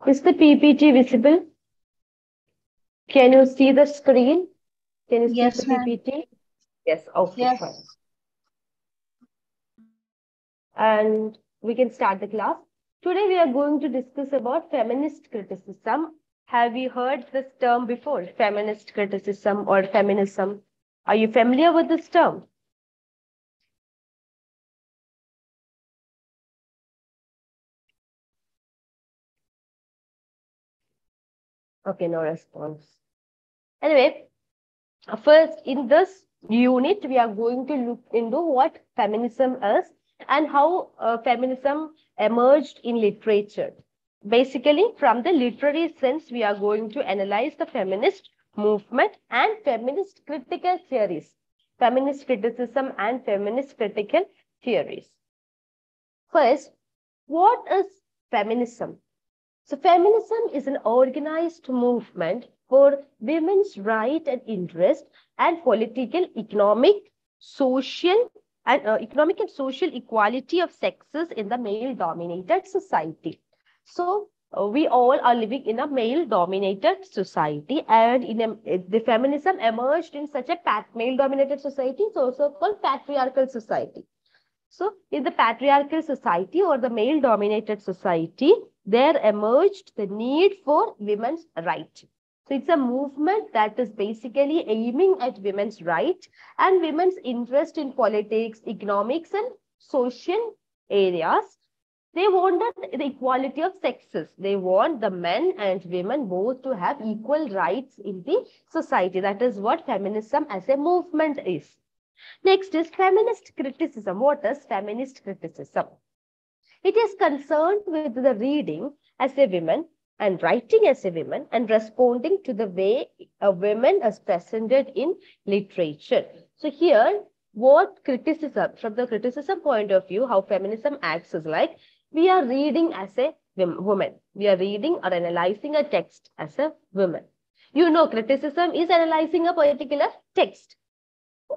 Is the PPT visible? Can you see the screen? Can you see the Yes, ma'am. PPT? Yes, okay, fine. Yes. And we can start the class. Today we are going to discuss about feminist criticism. Have you heard this term before? Feminist criticism or feminism? Are you familiar with this term? Okay, no response. Anyway, first in this unit, we are going to look into what feminism is and how feminism emerged in literature. Basically, from the literary sense, we are going to analyze the feminist movement and feminist critical theories, feminist criticism and feminist critical theories. First, what is feminism? So feminism is an organized movement for women's right and interest and political, economic and social equality of sexes in the male-dominated society. So we all are living in a male-dominated society, and the feminism emerged in such a male-dominated society, it's also called patriarchal society. So, in the patriarchal society or the male dominated society, there emerged the need for women's right. So, it's a movement that is basically aiming at women's right and women's interest in politics, economics, and social areas. They wanted the equality of sexes. They want the men and women both to have equal rights in the society. That is what feminism as a movement is. Next is feminist criticism. What is feminist criticism? It is concerned with the reading as a woman and writing as a woman and responding to the way a woman is presented in literature. So here, what criticism, from the criticism point of view, how feminism acts is like, we are reading as a woman. We are reading or analyzing a text as a woman. You know, criticism is analyzing a particular text,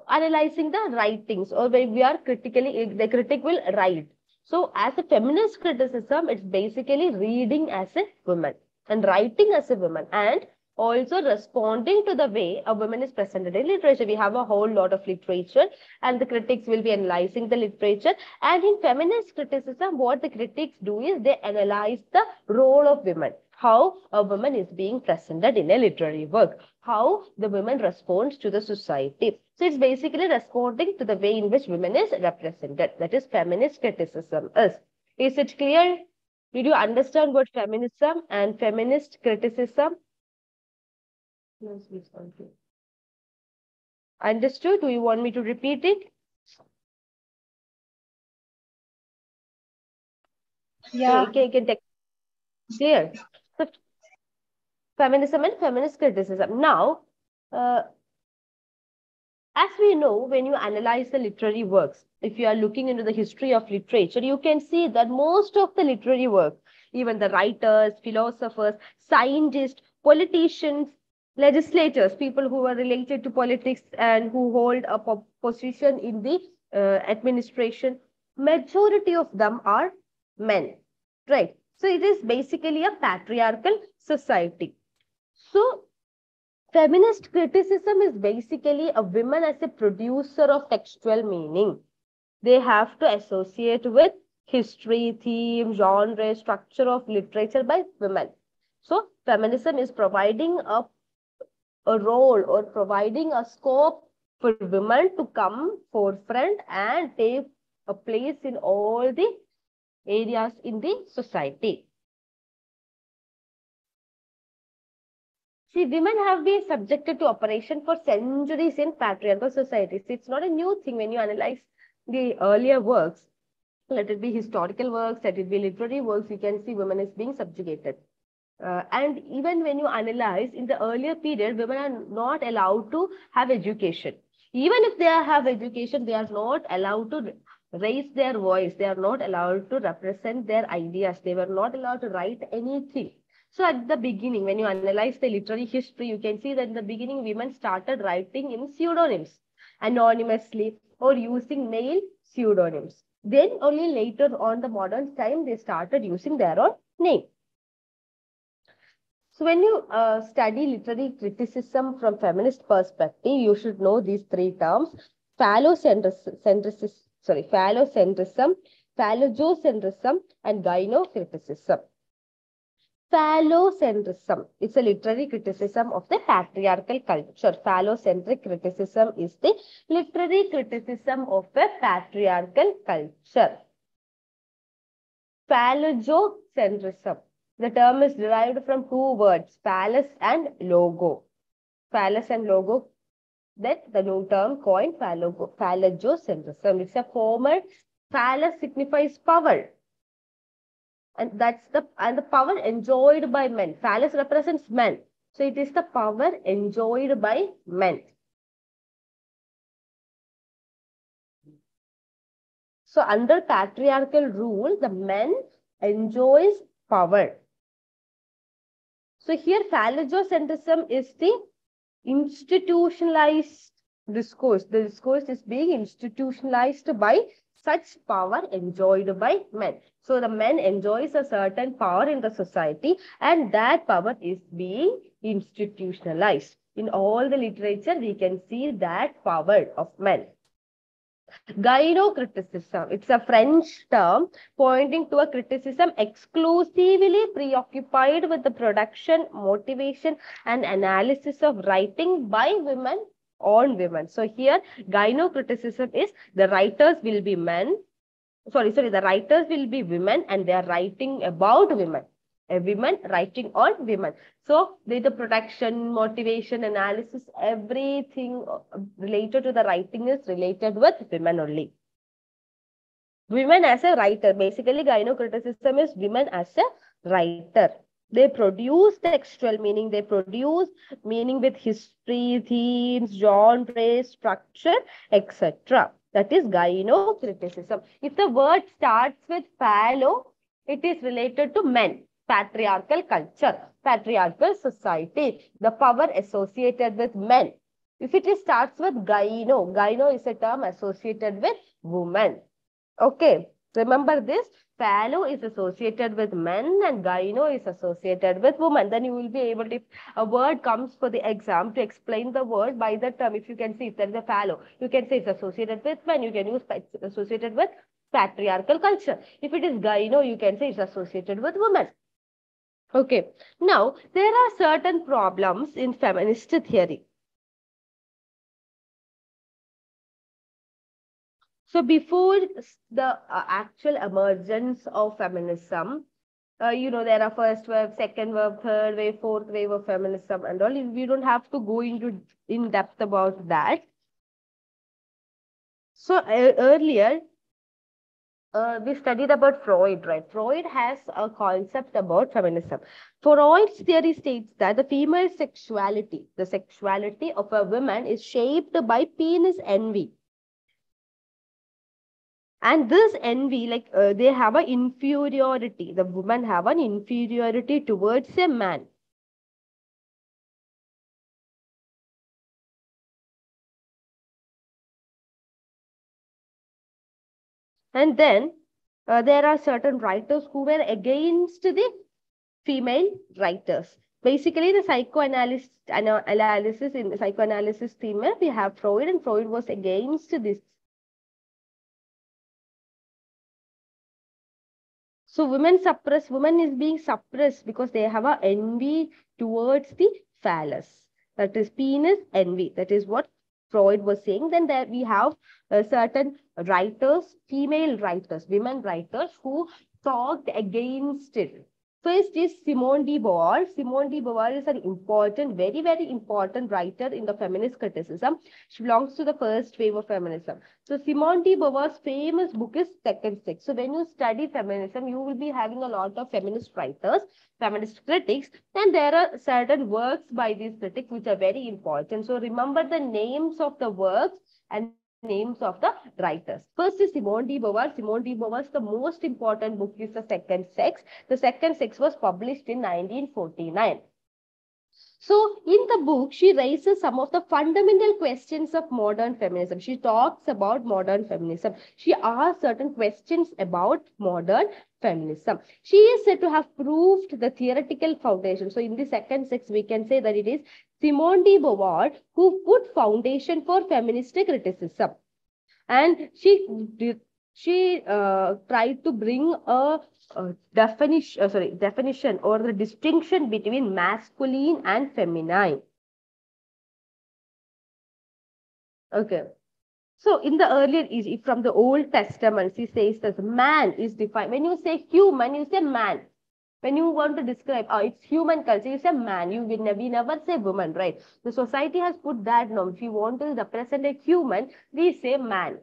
analyzing the writings, or when we are critically, the critic will write. So as a feminist criticism, it's basically reading as a woman and writing as a woman and also responding to the way a woman is presented in literature. We have a whole lot of literature and the critics will be analyzing the literature. And in feminist criticism, what the critics do is they analyze the role of women, how a woman is being presented in a literary work, how the woman responds to the society. So it's basically responding to the way in which women is represented. That is feminist criticism is. Is it clear? Did you understand what feminism and feminist criticism? Understood? Do you want me to repeat it? Yeah. You can take clear. So feminism and feminist criticism. Now, uh, as we know, when you analyze the literary works, if you are looking into the history of literature, you can see that most of the literary work, even the writers, philosophers, scientists, politicians, legislators, people who are related to politics and who hold a position in the administration, majority of them are men, right? So it is basically a patriarchal society. So feminist criticism is basically a woman as a producer of textual meaning. They have to associate with history, theme, genre, structure of literature by women. So feminism is providing a role or providing a scope for women to come forefront and take a place in all the areas in the society. See, women have been subjected to oppression for centuries in patriarchal societies. It's not a new thing when you analyze the earlier works. Let it be historical works, let it be literary works, you can see women is being subjugated. And even when you analyze, in the earlier period, women are not allowed to have education. Even if they have education, they are not allowed to raise their voice. They are not allowed to represent their ideas. They were not allowed to write anything. So at the beginning, when you analyze the literary history, you can see that in the beginning, women started writing in pseudonyms, anonymously, or using male pseudonyms. Then only later on the modern time, they started using their own name. So when you study literary criticism from feminist perspective, you should know these three terms: phallocentrism, phallogocentrism, and gynocriticism. Phallocentrism is a literary criticism of the patriarchal culture. Phallocentric criticism is the literary criticism of a patriarchal culture. Phallogocentrism. The term is derived from two words, phallus and logo. Phallus and logo. Then the new term coined phallogocentrism. It's a former. Phallus signifies power. And the power enjoyed by men. Phallus represents men. So it is the power enjoyed by men. So under patriarchal rule, the men enjoys power. So here phallogocentrism is the institutionalized discourse. The discourse is being institutionalized by such power enjoyed by men. So the men enjoys a certain power in the society, and that power is being institutionalized. In all the literature, we can see that power of men. Gynocriticism. It's a French term pointing to a criticism exclusively preoccupied with the production, motivation, and analysis of writing by women on women. So here, gynocriticism is the writers will be men. The writers will be women, and they are writing about women. A women writing on women. So the production, motivation, analysis, everything related to the writing is related with women only. Women as a writer. Basically, gynocriticism is women as a writer. They produce textual meaning. They produce meaning with history, themes, genre, structure, etc. That is gynocriticism. If the word starts with phallo, it is related to men. Patriarchal culture, patriarchal society, the power associated with men. If it starts with gyno is a term associated with women. Okay, remember this. Phallo is associated with men and gyno is associated with women. Then you will be able to, if a word comes for the exam, to explain the word by the term. If you can see if there is a phallo, you can say it's associated with men. You can use associated with patriarchal culture. If it is gyno, you can say it's associated with women. Okay, now there are certain problems in feminist theory. So before the actual emergence of feminism, there are first wave, second wave, third wave, fourth wave of feminism and all. We don't have to go into in depth about that. So earlier, we studied about Freud, right? Freud has a concept about feminism. Freud's theory states that the female sexuality, the sexuality of a woman is shaped by penis envy. And this envy, they have an inferiority. The women have an inferiority towards a man. And then there are certain writers who were against the female writers. Basically, the psychoanalysis in the psychoanalysis theme, we have Freud, and Freud was against this. So women is being suppressed because they have an envy towards the phallus. That is penis envy. That is what Freud was saying. Then there we have certain writers, female writers, women writers who talked against it. First is Simone de Beauvoir. Simone de Beauvoir is an important, very, very important writer in the feminist criticism. She belongs to the first wave of feminism. So Simone de Beauvoir's famous book is Second Sex. So when you study feminism, you will be having a lot of feminist writers, feminist critics, and there are certain works by these critics which are very important. So remember the names of the works and names of the writers. First is Simone de Beauvoir. Simone de Beauvoir's the most important book is The Second Sex. The Second Sex was published in 1949. So in the book, she raises some of the fundamental questions of modern feminism. She talks about modern feminism. She asks certain questions about modern feminism. She is said to have proved the theoretical foundation. So in the second sex, we can say that it is Simone de Beauvoir who put foundation for feminist criticism. And she tried to bring a definition or the distinction between masculine and feminine. Okay. So in the earlier, from the Old Testament, she says that man is defined. When you say human, you say man. When you want to describe, oh, it's human culture, you say man. We never say woman, right? The society has put that norm. If you want to represent a human, we say man.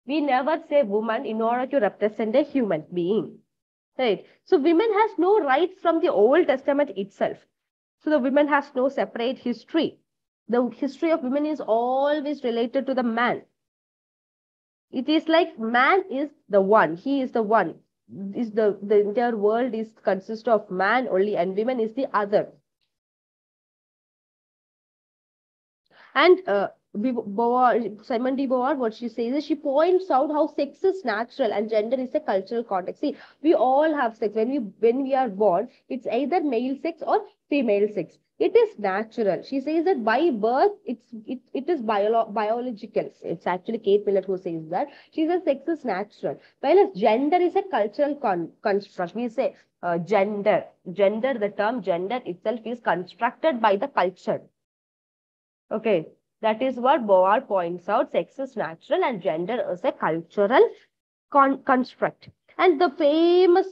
We never say woman in order to represent a human being, right? So women has no rights from the Old Testament itself. So the women has no separate history. The history of women is always related to the man. It is like man is the one. He is the one. Is the entire world is consists of man only, and women is the other. And Simone de Beauvoir, what she says is she points out how sex is natural and gender is a cultural context. See, we all have sex. When we are born, it's either male sex or female sex. It is natural. She says that by birth, it is biological. It's actually Kate Millet who says that. She says sex is natural. While gender is a cultural construct. We say gender. Gender, the term gender itself is constructed by the culture. Okay, that is what Beauvoir points out. Sex is natural and gender is a cultural construct. And the famous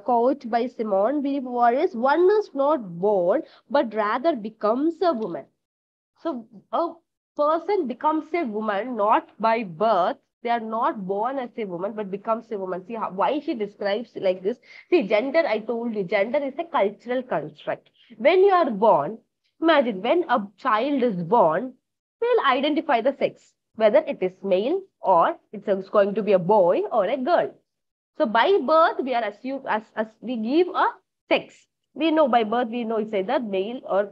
quote by Simone de Beauvoir is, one is not born, but rather becomes a woman. So a person becomes a woman not by birth. They are not born as a woman, but becomes a woman. See why she describes like this. See, gender, I told you, gender is a cultural construct. When you are born, imagine when a child is born, we'll identify the sex, whether it is male or it's going to be a boy or a girl. So by birth, we are assumed as we give a sex. We know by birth, we know it's either male or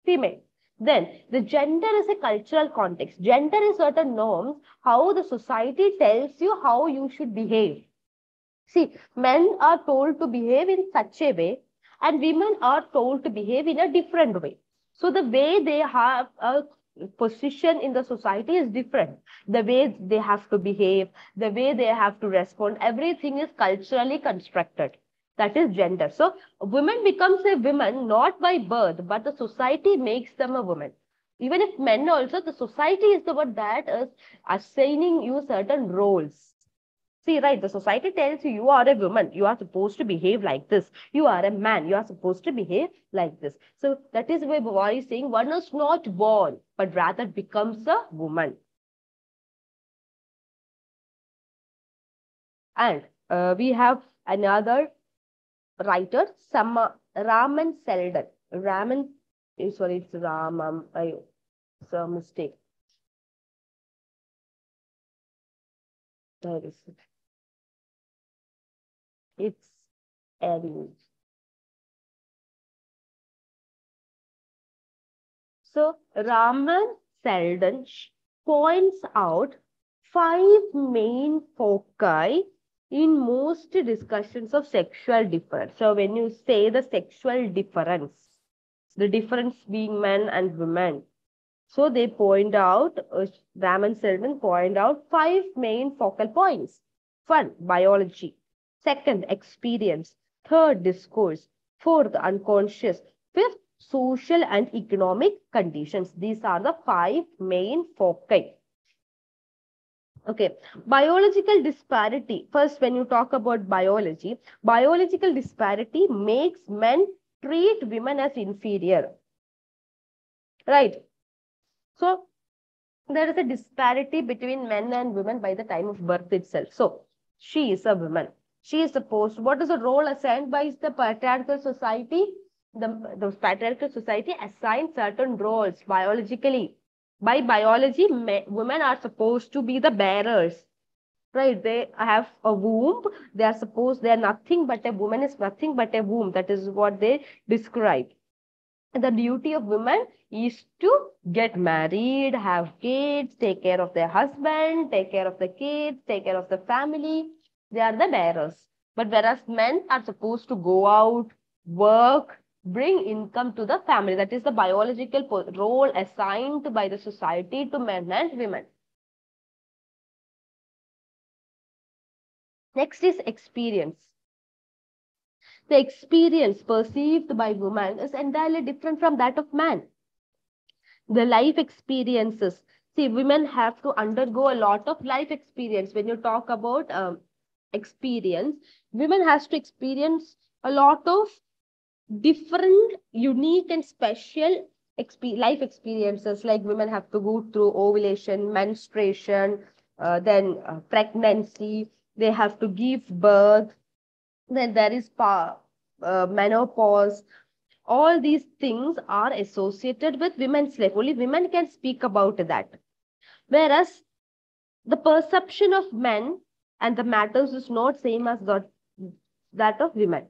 female. Then the gender is a cultural context. Gender is certain norms, how the society tells you how you should behave. See, men are told to behave in such a way, and women are told to behave in a different way. So the way they have a position in the society is different. The way they have to behave, the way they have to respond, everything is culturally constructed. That is gender. So women becomes a woman not by birth, but the society makes them a woman. Even if men also, the society is the one that is assigning you certain roles. See, right, the society tells you, you are a woman, you are supposed to behave like this. You are a man, you are supposed to behave like this. So that is why Beauvoir is saying one is not born, but rather becomes a woman. And we have another writer, Raman Selden. Sorry, it's Ramam. It's a mistake. There is it. It's Erin. So Raman Selden points out 5 main foci in most discussions of sexual difference. So when you say the sexual difference, the difference being men and women, so they point out, Raman Selden point out 5 main focal points. 1, biology. 2nd, experience. 3rd, discourse. 4th, unconscious. 5th, social and economic conditions. These are the 5 main foci. Okay, biological disparity. First, when you talk about biology, biological disparity makes men treat women as inferior. Right? So, there is a disparity between men and women by the time of birth itself. So, she is a woman. She is supposed, what is the role assigned by the patriarchal society? The patriarchal society assigns certain roles biologically. By biology, women are supposed to be the bearers. Right? They have a womb. They are supposed, they are nothing but a woman is nothing but a womb. That is what they describe. The duty of women is to get married, have kids, take care of their husband, take care of the kids, take care of the family. They are the bearers. But whereas men are supposed to go out, work, bring income to the family. That is the biological role assigned by the society to men and women. Next is experience. The experience perceived by women is entirely different from that of man. The life experiences. See, women have to undergo a lot of life experience. When you talk about experience, women has to experience a lot of different, unique and special life experiences. Like women have to go through ovulation, menstruation, then pregnancy. They have to give birth. Then there is menopause. All these things are associated with women's life. Only women can speak about that. Whereas the perception of men and the matters is not same as that of women.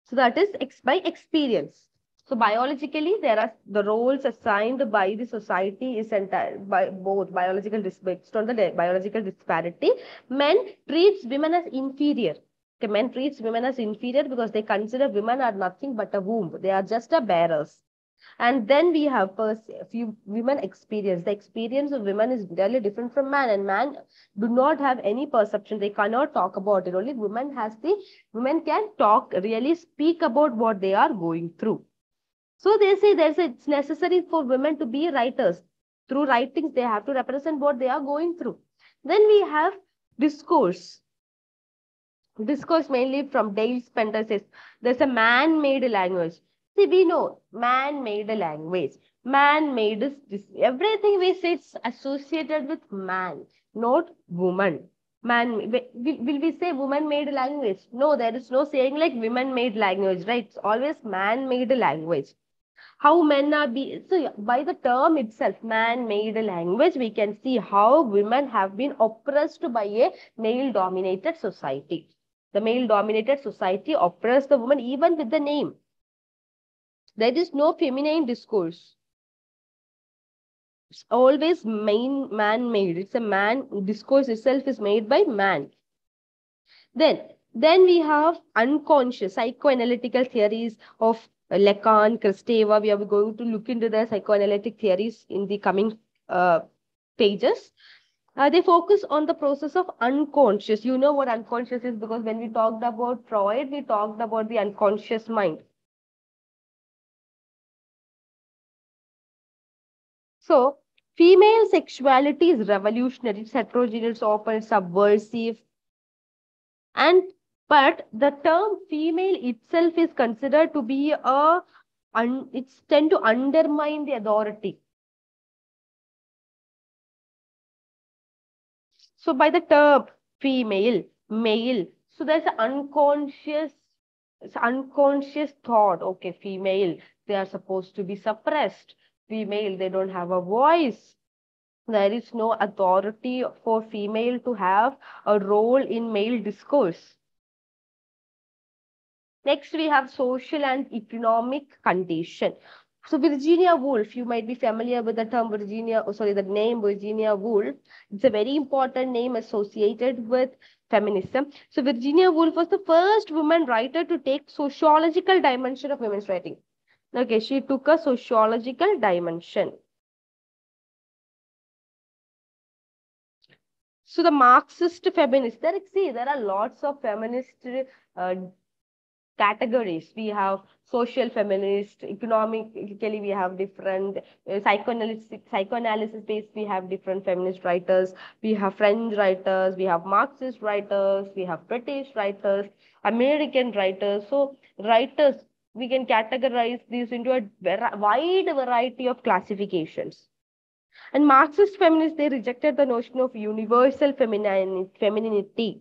So that is by experience. So biologically, there are the roles assigned by the society is entire by both biological based on the biological disparity. Men treats women as inferior. Okay, men treats women as inferior because they consider women are nothing but a womb. They are just a bearers. And then we have few women experience. The experience of women is entirely different from man, and man do not have any perception. They cannot talk about it. Only women can talk, really speak about what they are going through. So they say it's necessary for women to be writers. Through writings, they have to represent what they are going through. Then we have discourse. Discourse mainly from Dale Spencer says there's a man-made language. See, we know man-made language. Man-made is this, everything we say is associated with man, not woman. Man, will we say woman-made language? No, there is no saying like women-made language, right? It's always man-made language. How men are so by the term itself, man-made language, we can see how women have been oppressed by a male-dominated society. The male-dominated society oppressed the woman even with the name. There is no feminine discourse. It's always man-made. It's a man. Discourse itself is made by man. Then we have unconscious psychoanalytical theories of Lacan, Kristeva. We are going to look into the psychoanalytic theories in the coming pages. They focus on the process of unconscious. You know what unconscious is because when we talked about Freud, we talked about the unconscious mind. So, female sexuality is revolutionary, it's heterogeneous, open, subversive. But the term female itself is considered to be it's tend to undermine the authority. So by the term female, male, so there's an unconscious thought. Okay, female, they are supposed to be suppressed. Female, they don't have a voice. There is no authority for female to have a role in male discourse. Next, we have social and economic condition. So Virginia Woolf, you might be familiar with the term the name Virginia Woolf. It's a very important name associated with feminism. So Virginia Woolf was the first woman writer to take sociological dimension of women's writing. Okay, she took a sociological dimension. So the Marxist feminists, there are lots of feminist categories. We have social feminist, economically we have different psychoanalysis based, we have different feminist writers, we have French writers, we have Marxist writers, we have British writers, American writers. So writers, we can categorize these into a wide variety of classifications. And Marxist feminists, they rejected the notion of universal femininity.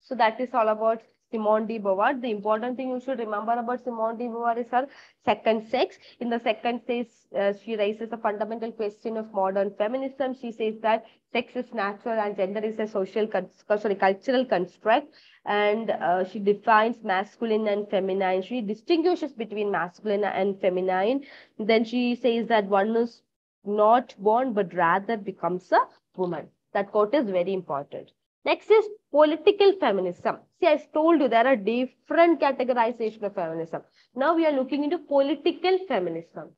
So that is all about Simone de Beauvoir. The important thing you should remember about Simone de Beauvoir is her second sex. In the second sex, she raises a fundamental question of modern feminism. She says that sex is natural and gender is a cultural construct. And she defines masculine and feminine. She distinguishes between masculine and feminine. Then she says that one is not born but rather becomes a woman. That quote is very important. Next is political feminism. See, I told you there are different categorization of feminism. Now we are looking into political feminism.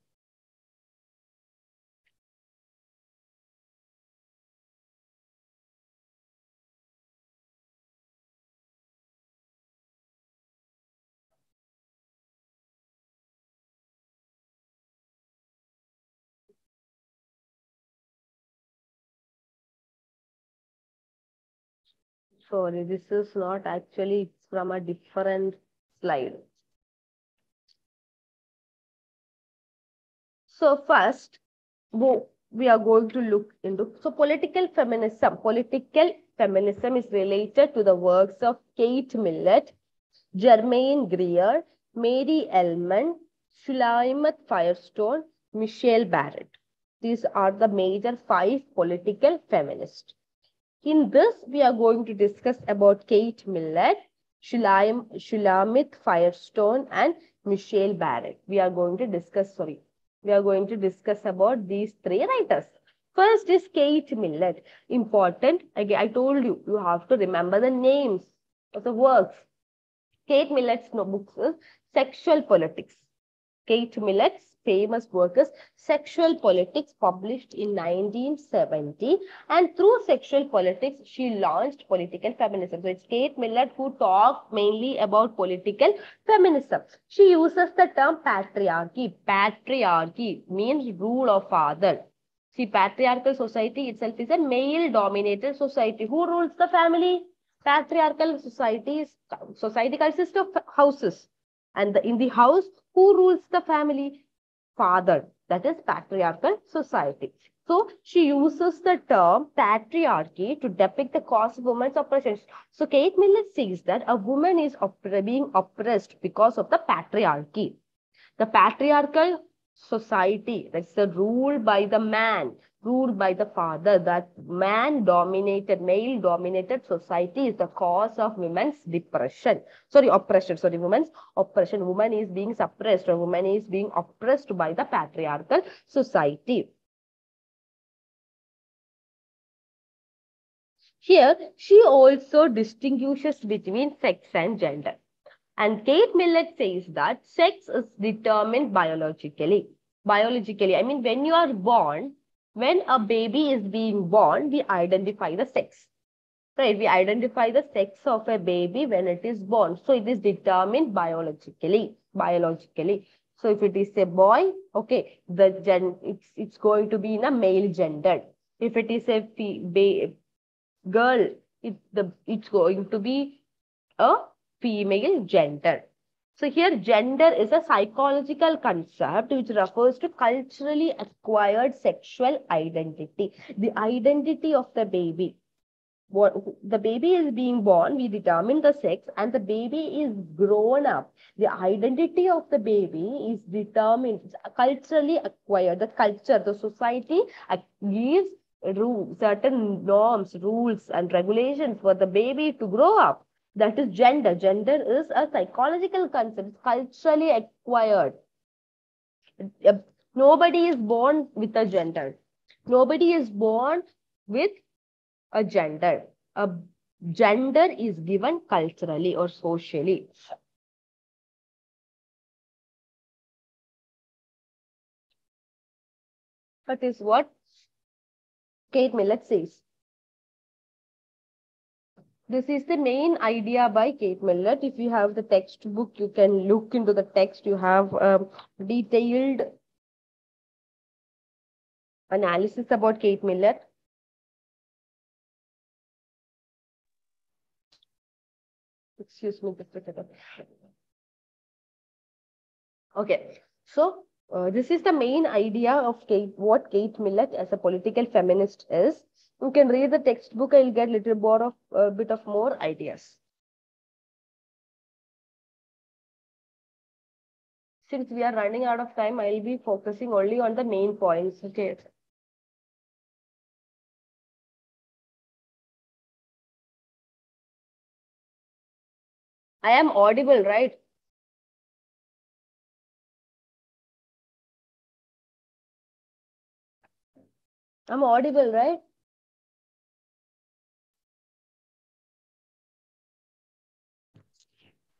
Sorry, this is not actually, it's from a different slide. So first, we are going to look into, so political feminism. Political feminism is related to the works of Kate Millet, Germaine Greer, Mary Ellman, shulaimath Firestone, Michelle Barrett. These are the major 5 political feminists. In this, we are going to discuss about Kate Millet, shulaimath Firestone, and Michelle Barrett. We are going to discuss about these 3 writers. First is Kate Millet. Important. Again, I told you, you have to remember the names of the works. Kate Millet's books is Sexual Politics. Kate Millet's famous work is Sexual Politics, published in 1970. And through Sexual Politics, she launched political feminism. So it's Kate Millet who talked mainly about political feminism. She uses the term patriarchy. Patriarchy means rule of father. See, patriarchal society itself is a male-dominated society. Who rules the family? Patriarchal society consists of houses. And in the house, who rules the family? Father. That is patriarchal society. So she uses the term patriarchy to depict the cause of women's oppression. So Kate Millet says that a woman is being oppressed because of the patriarchy. The patriarchal society, that's the rule by the man, ruled by the father, that man-dominated, male-dominated society is the cause of women's oppression. Women's oppression. Woman is being suppressed, or woman is being oppressed by the patriarchal society. Here, she also distinguishes between sex and gender. And Kate Millet says that sex is determined biologically. I mean, when you are born, when a baby is being born, we identify the sex. Right? We identify the sex of a baby when it is born. So it is determined biologically. So if it is a boy, okay, it's going to be in a male gender. If it is a girl, it's going to be a female gender. So here gender is a psychological concept which refers to culturally acquired sexual identity. The identity of the baby. The baby is being born, we determine the sex, and the baby is grown up. The identity of the baby is determined, culturally acquired. The culture, the society gives certain norms, rules, and regulations for the baby to grow up. That is gender. Gender is a psychological concept, culturally acquired. Nobody is born with a gender. Nobody is born with a gender. A gender is given culturally or socially. That is what Kate Millet says. This is the main idea by Kate Millet. If you have the textbook, you can look into the text. You have detailed analysis about Kate Millet. Excuse me. Okay. So this is the main idea of what Kate Millet as a political feminist is. You can read the textbook and you'll get a little more of bit of more ideas. Since we are running out of time, I'll be focusing only on the main points. Okay. I am audible, right? I'm audible, right?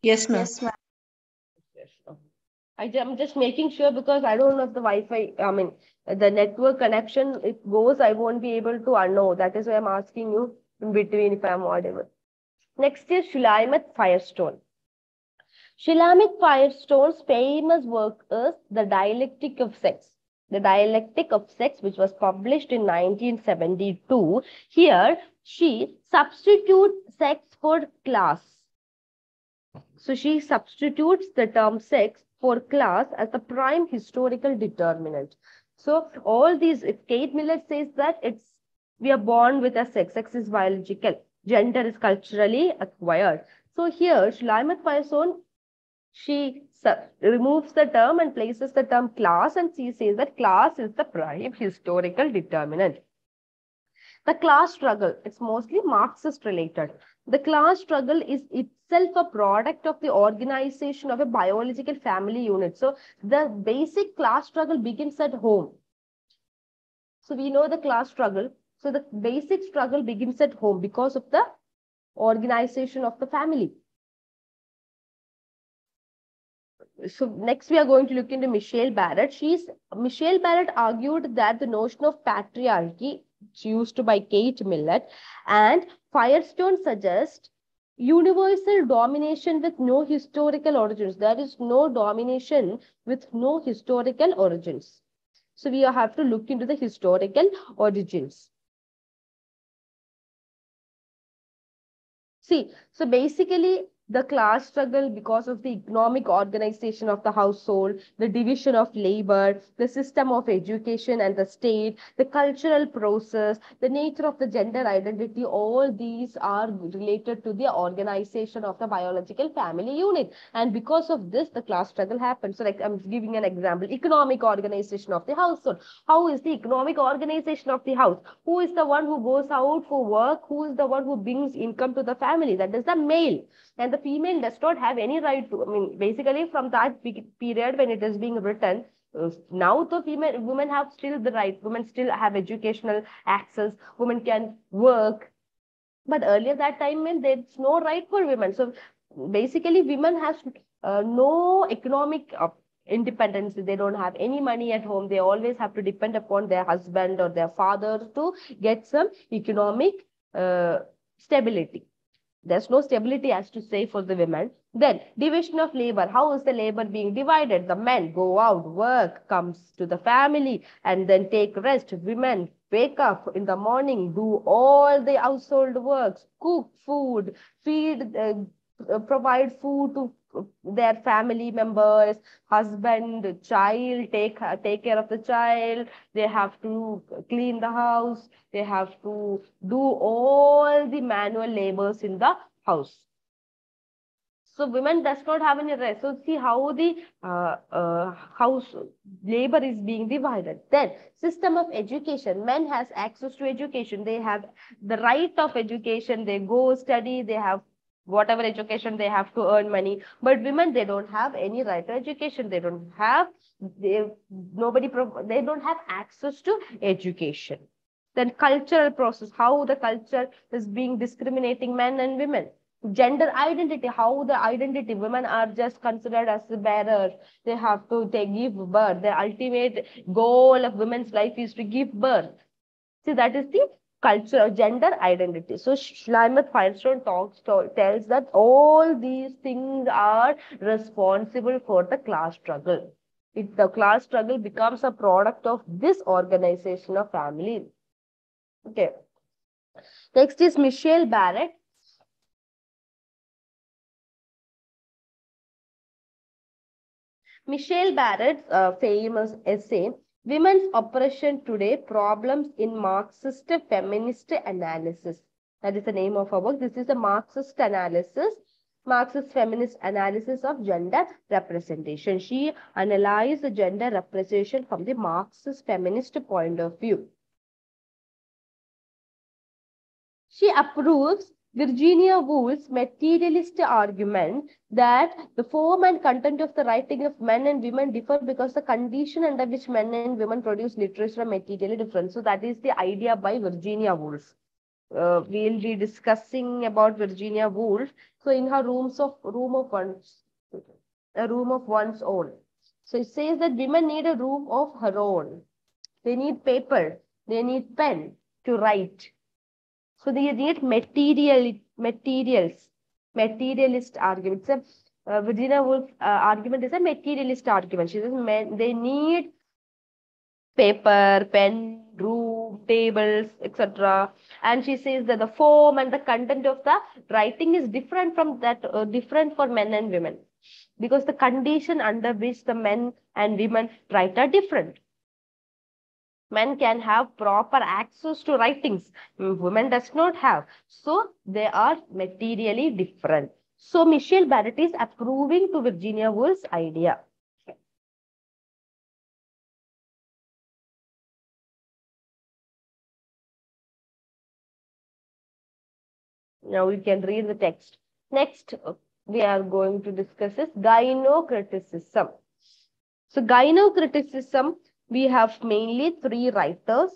Yes, ma'am. Yes, ma'am. Yes. I'm just making sure because I don't know if the Wi-Fi, I mean, the network connection, it goes, I won't be able to know. That is why I'm asking you in between if I'm audible. Next is shulaimath firestone. Shulaimath Firestone's famous work is The Dialectic of Sex. The Dialectic of Sex, which was published in 1972. Here, she substitutes sex for class. So she substitutes the term sex for class as the prime historical determinant. So all these, if Kate Millet says that we are born with a sex, sex is biological, gender is culturally acquired. So here, Shulaimath Firestone, she removes the term and places the term class, and she says that class is the prime historical determinant. The class struggle, it's mostly Marxist related. The class struggle is itself a product of the organization of a biological family unit. So the basic class struggle begins at home. So we know the class struggle. So the basic struggle begins at home because of the organization of the family. So next we are going to look into Michelle Barrett. Michelle Barrett argued that the notion of patriarchy used by Kate Millet and Firestone suggests universal domination with no historical origins. There is no domination with no historical origins. So we have to look into the historical origins. See, so basically the class struggle because of the economic organization of the household, the division of labor, the system of education and the state, the cultural process, the nature of the gender identity, all these are related to the organization of the biological family unit. And because of this, the class struggle happens. So like I'm giving an example, economic organization of the household. How is the economic organization of the house? Who is the one who goes out for work? Who is the one who brings income to the family? That is the male. And the female does not have any right to, I mean, basically from that period when it is being written, now the women have still the right, women still have educational access, women can work. But earlier that time, when there's no right for women. So basically women has no economic independence. They don't have any money at home. They always have to depend upon their husband or their father to get some economic stability. There's no stability as to say for the women. Then division of labor. How is the labor being divided? The men go out, work, comes to the family and then take rest. Women wake up in the morning, do all the household works, cook food, feed, provide food to their family members, husband, child, take care of the child. They have to clean the house. They have to do all the manual labors in the house. So women does not have any rest. So see how the house labor is being divided. Then system of education. Men has access to education. They have the right of education. They go study. They have whatever education they have to earn money. But women, they don't have any right to education. They don't have, they don't have access to education. Then cultural process, how the culture is being discriminating men and women. Gender identity, how the identity, women are just considered as the bearers. They have to give birth. The ultimate goal of women's life is to give birth. See, that is the culture of gender identity. So Schleimuth Firestone tells that all these things are responsible for the class struggle. The class struggle becomes a product of this organization of family. Okay. Next is Michelle Barrett. Michelle Barrett's famous essay, Women's Oppression Today, Problems in Marxist Feminist Analysis. That is the name of her book. This is a Marxist analysis. Marxist feminist analysis of gender representation. She analyzed the gender representation from the Marxist feminist point of view. She approves Virginia Woolf's materialist argument that the form and content of the writing of men and women differ because the condition under which men and women produce literature are materially different. So that is the idea by Virginia Woolf. We'll be discussing about Virginia Woolf. So in her room of one's own. So it says that women need a room of her own. They need paper. They need pen to write. So they need materialist argument. So Virginia Woolf argument is a materialist argument. She says men, they need paper, pen, room, tables, etc. And she says that the form and the content of the writing is different from that, different for men and women, because the condition under which the men and women write are different. Men can have proper access to writings. Women does not have. So they are materially different. So Michelle Barrett is approving to Virginia Woolf's idea. Now we can read the text. Next, we are going to discuss is gynocriticism. So gynocriticism, we have mainly three writers: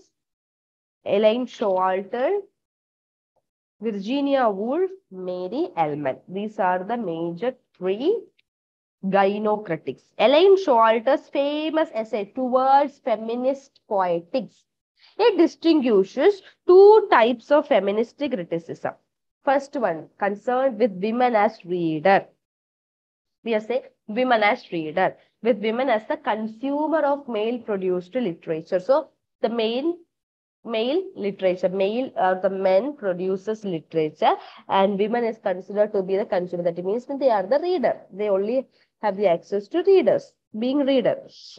Elaine Showalter, Virginia Woolf, Mary Ellman. These are the major three gynocritics. Elaine Showalter's famous essay Towards Feminist Poetics. It distinguishes two types of feministic criticism. First one, concerned with women as reader. We are saying women as reader, with women as the consumer of male-produced literature. So the male literature, the men produces literature, and women is considered to be the consumer. That means they are the reader. They only have the access to readers, being readers.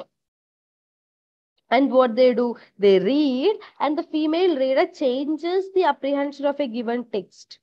And what they do, they read, and the female reader changes the apprehension of a given text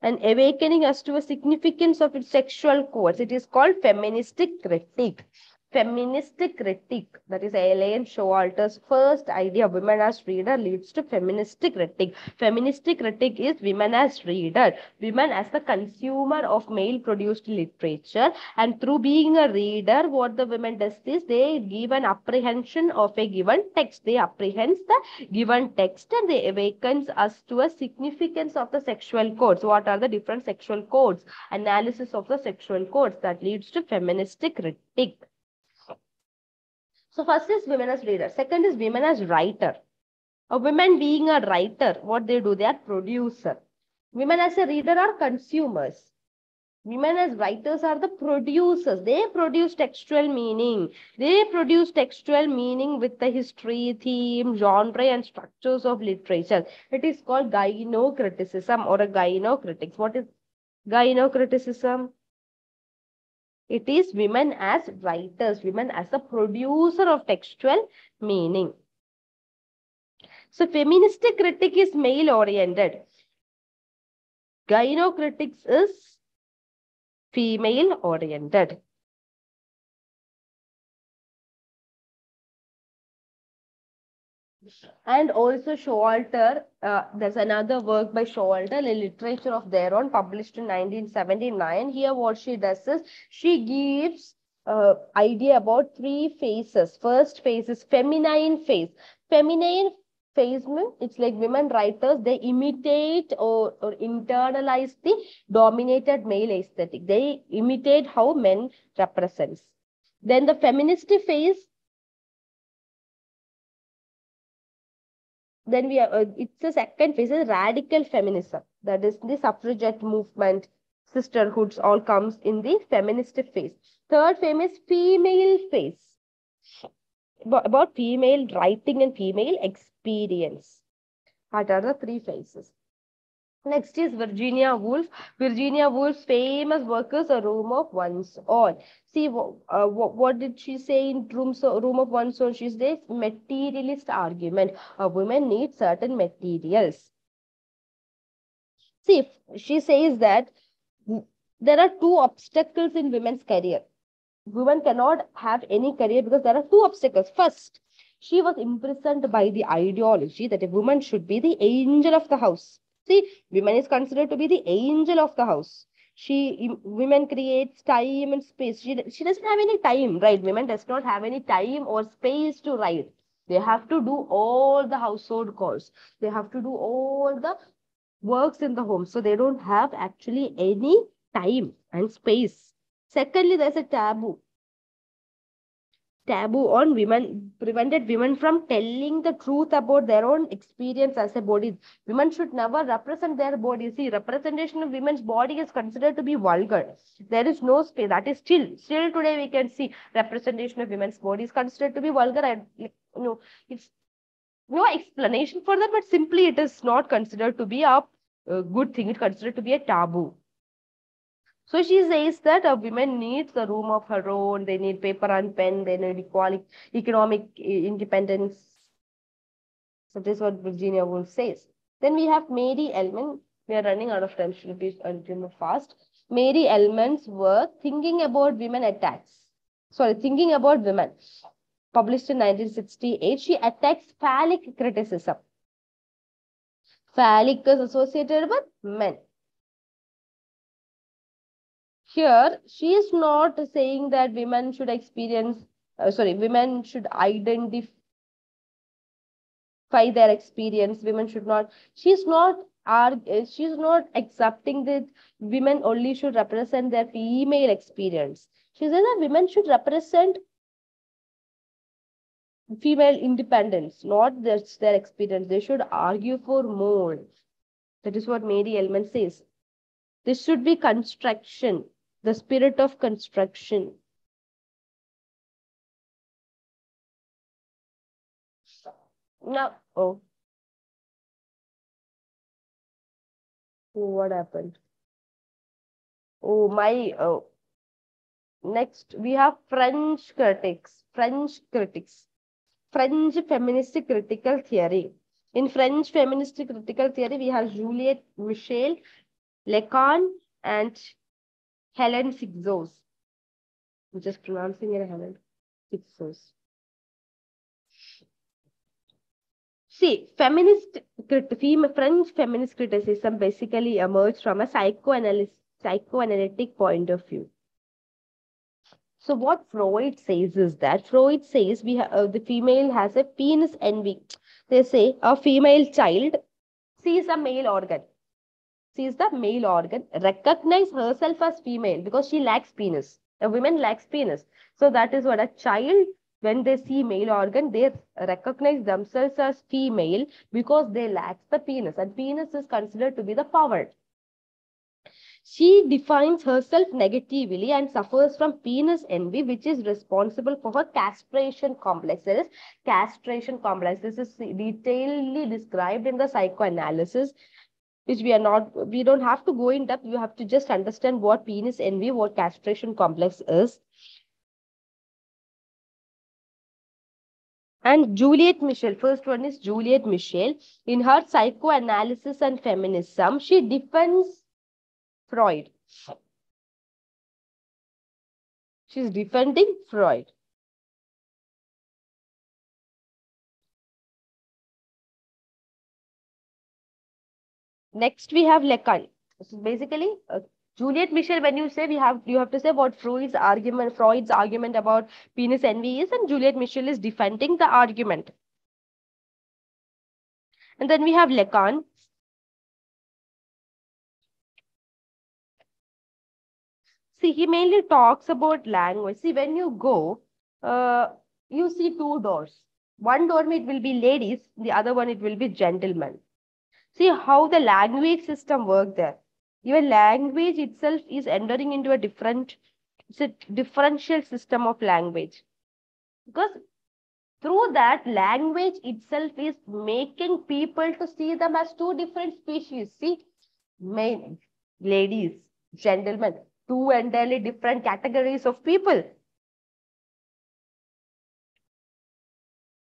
and awakening us to a significance of its sexual codes. It is called feministic critique. Feministic critique, that is Elaine Showalter's first idea, women as reader, leads to feministic critique. Feministic critique is women as reader, women as the consumer of male-produced literature, and through being a reader, what the women does is they give an apprehension of a given text. They apprehend the given text and they awakens us to a significance of the sexual codes. What are the different sexual codes? Analysis of the sexual codes that leads to feministic critique. So first is women as reader. Second is women as writer. A women being a writer, what they do? They are producer. Women as a reader are consumers. Women as writers are the producers. They produce textual meaning. They produce textual meaning with the history, theme, genre, and structures of literature. It is called gynocriticism or a gynocritics. What is gynocriticism? It is women as writers, women as the producer of textual meaning. So feministic critique is male-oriented. Gynocritics is female-oriented. And also Showalter, there's another work by Showalter, a literature of their own, published in 1979. Here what she does is, she gives idea about three phases. First phase is feminine phase. Feminine phase means it's like women writers, they imitate or internalize the dominated male aesthetic. They imitate how men represents. Then the feminist phase, then we are, it's the second phase is radical feminism. That is the suffragette movement, sisterhoods, all comes in the feminist phase. Third phase is female phase, about female writing and female experience. What are the three phases? Next is Virginia Woolf. Virginia Woolf's famous work is A Room of One's Own. See, what did she say in Room of One's Own? She says materialist argument. A woman needs certain materials. See, she says that There are two obstacles in women's career. Women cannot have any career because there are two obstacles. First, she was imprisoned by the ideology that a woman should be the angel of the house. See, women is considered to be the angel of the house. Women creates time and space. She doesn't have any time, right? Women does not have any time or space to write. They have to do all the household chores. They have to do all the works in the home. So they don't have actually any time and space. Secondly, there's a taboo on women, prevented women from telling the truth about their own experience as a body. Women should never represent their body. See, representation of women's body is considered to be vulgar. There is no space. That is still today we can see representation of women's body is considered to be vulgar. And it's no explanation for that, but simply it is not considered to be a good thing. It's considered to be a taboo. So she says that a woman needs a room of her own. They need paper and pen. They need economic independence. So this is what Virginia Woolf says. Then we have Mary Ellman. We are running out of time. Should be a little fast. Mary Ellman's work, Thinking About Women Attacks. Sorry, Thinking About Women. Published in 1968. She attacks phallic criticism. Phallic is associated with men. Here, she is not saying that women should women should identify their experience. Women should not, she's not accepting that women only should represent their female experience. She says that women should represent female independence, not just their experience. They should argue for more. That is what Mary Ellman says. This should be construction, the spirit of construction. Now, what happened? Next we have French feminist critical theory. In French feminist critical theory, we have Juliette Michel, Lacan, and Helen Sixos. I'm just pronouncing it Helen Sixos. See, French feminist criticism basically emerged from a psychoanalytic point of view. So what Freud says is that Freud says the female has a penis envy. They say a female child sees a male organ. Sees the male organ, recognize herself as female because she lacks penis. A woman lacks penis. So that is what a child, when they see male organ, they recognize themselves as female because they lack the penis. And penis is considered to be the power. She defines herself negatively and suffers from penis envy, which is responsible for her castration complex. There is castration complex. This is detailedly described in the psychoanalysis, which we don't have to go in depth. You have to just understand what penis envy, what castration complex is. And Juliette Michel, first one is Juliette Michel. In her Psychoanalysis and Feminism, she defends Freud. She's defending Freud. Next, we have Lacan. So basically, Juliette Michel, when you say you have to say what Freud's argument about penis envy is, and Juliette Michel is defending the argument. And then we have Lacan. See, he mainly talks about language. See, when you go, you see two doors. One door it will be ladies, the other one it will be gentlemen. See how the language system works there. Even language itself is entering into a differential system of language. Because through that, language itself is making people to see them as two different species. See, men, ladies, gentlemen, two entirely different categories of people.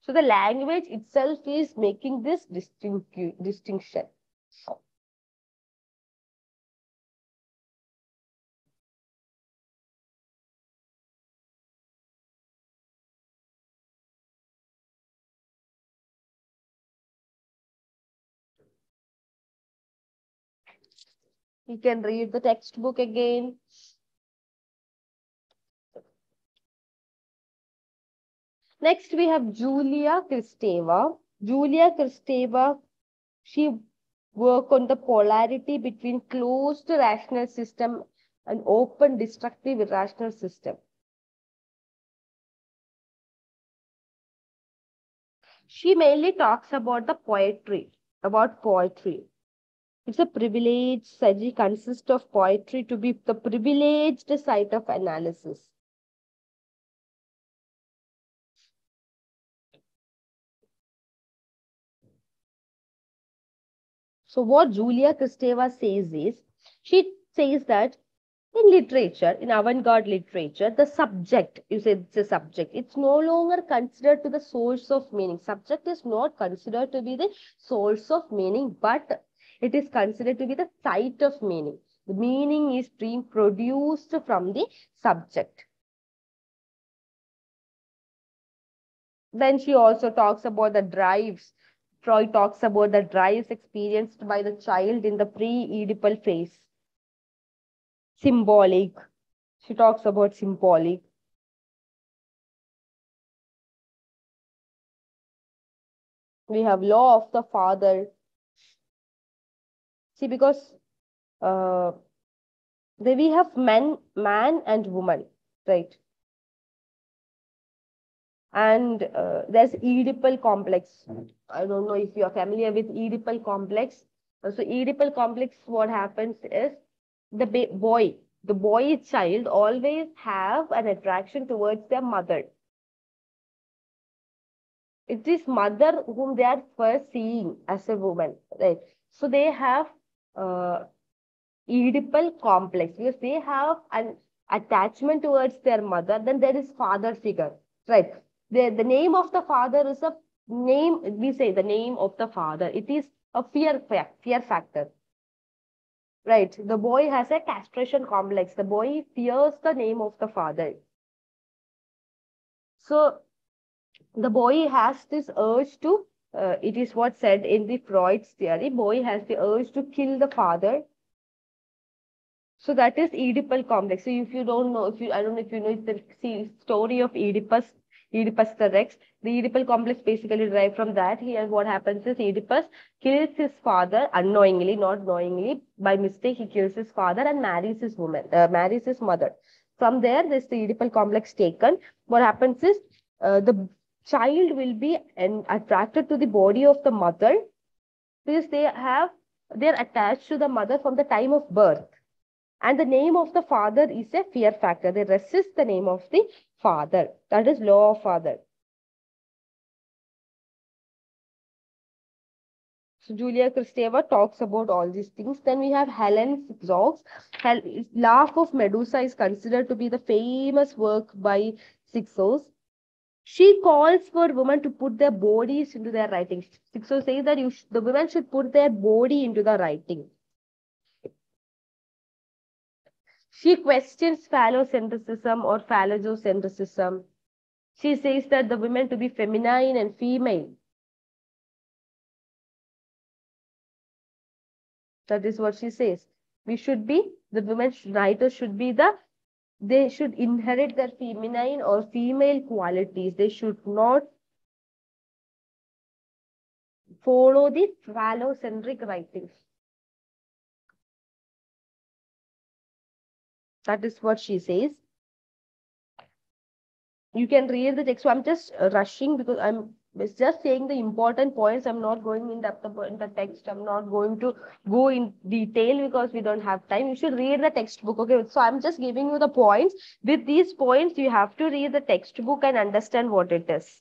So the language itself is making this distinction. You can read the textbook again. Next, we have Julia Kristeva. Julia Kristeva, she worked on the polarity between closed rational system and open destructive irrational system. She mainly talks about the poetry. It's a privilege. Saji consists of poetry to be the privileged site of analysis. So what Julia Kristeva says is, she says that in literature, in avant-garde literature, the subject, you say it's a subject, it's no longer considered to the source of meaning. Subject is not considered to be the source of meaning, but it is considered to be the site of meaning. The meaning is being produced from the subject. Then she also talks about the drives. Freud talks about the drives experienced by the child in the pre-Oedipal phase. Symbolic. She talks about symbolic. We have law of the father. See, because uh, we have man and woman, right? And there's Oedipal complex. I don't know if you're familiar with Oedipal complex. So Oedipal complex, what happens is the boy child always have an attraction towards their mother. It is mother whom they are first seeing as a woman, right? So they have uh, Oedipal complex because they have an attachment towards their mother. Then there is father figure, right? The name of the father is a name. We say the name of the father. It is a fear factor, right? The boy has a castration complex. The boy fears the name of the father. So the boy has this urge to. It is what said in the Freud's theory. Boy has the urge to kill the father. So that is Oedipal complex. So if you don't know, I don't know if you know the story of Oedipus the Rex. The Oedipal complex basically derived from that. Here, what happens is Oedipus kills his father unknowingly, not knowingly. By mistake, he kills his father and marries his mother. From there, this the Oedipal complex taken. What happens is the child will be attracted to the body of the mother because they're attached to the mother from the time of birth. And the name of the father is a fear factor. They resist the name of the father. That is law of father. So Julia Kristeva talks about all these things. Then we have Helen Sixox. Laugh of Medusa is considered to be the famous work by Sixox. She calls for women to put their bodies into their writing. Sixox says that the women should put their body into the writing. She questions phallocentrism or phallogocentrism. She says that the women to be feminine and female. That is what she says. The women writers should be they should inherit their feminine or female qualities. They should not follow the phallocentric writings. That is what she says. You can read the text. So I'm just rushing because I'm just saying the important points. I'm not going in depth in the text. I'm not going to go in detail because we don't have time. You should read the textbook. Okay. So I'm just giving you the points. With these points, you have to read the textbook and understand what it is.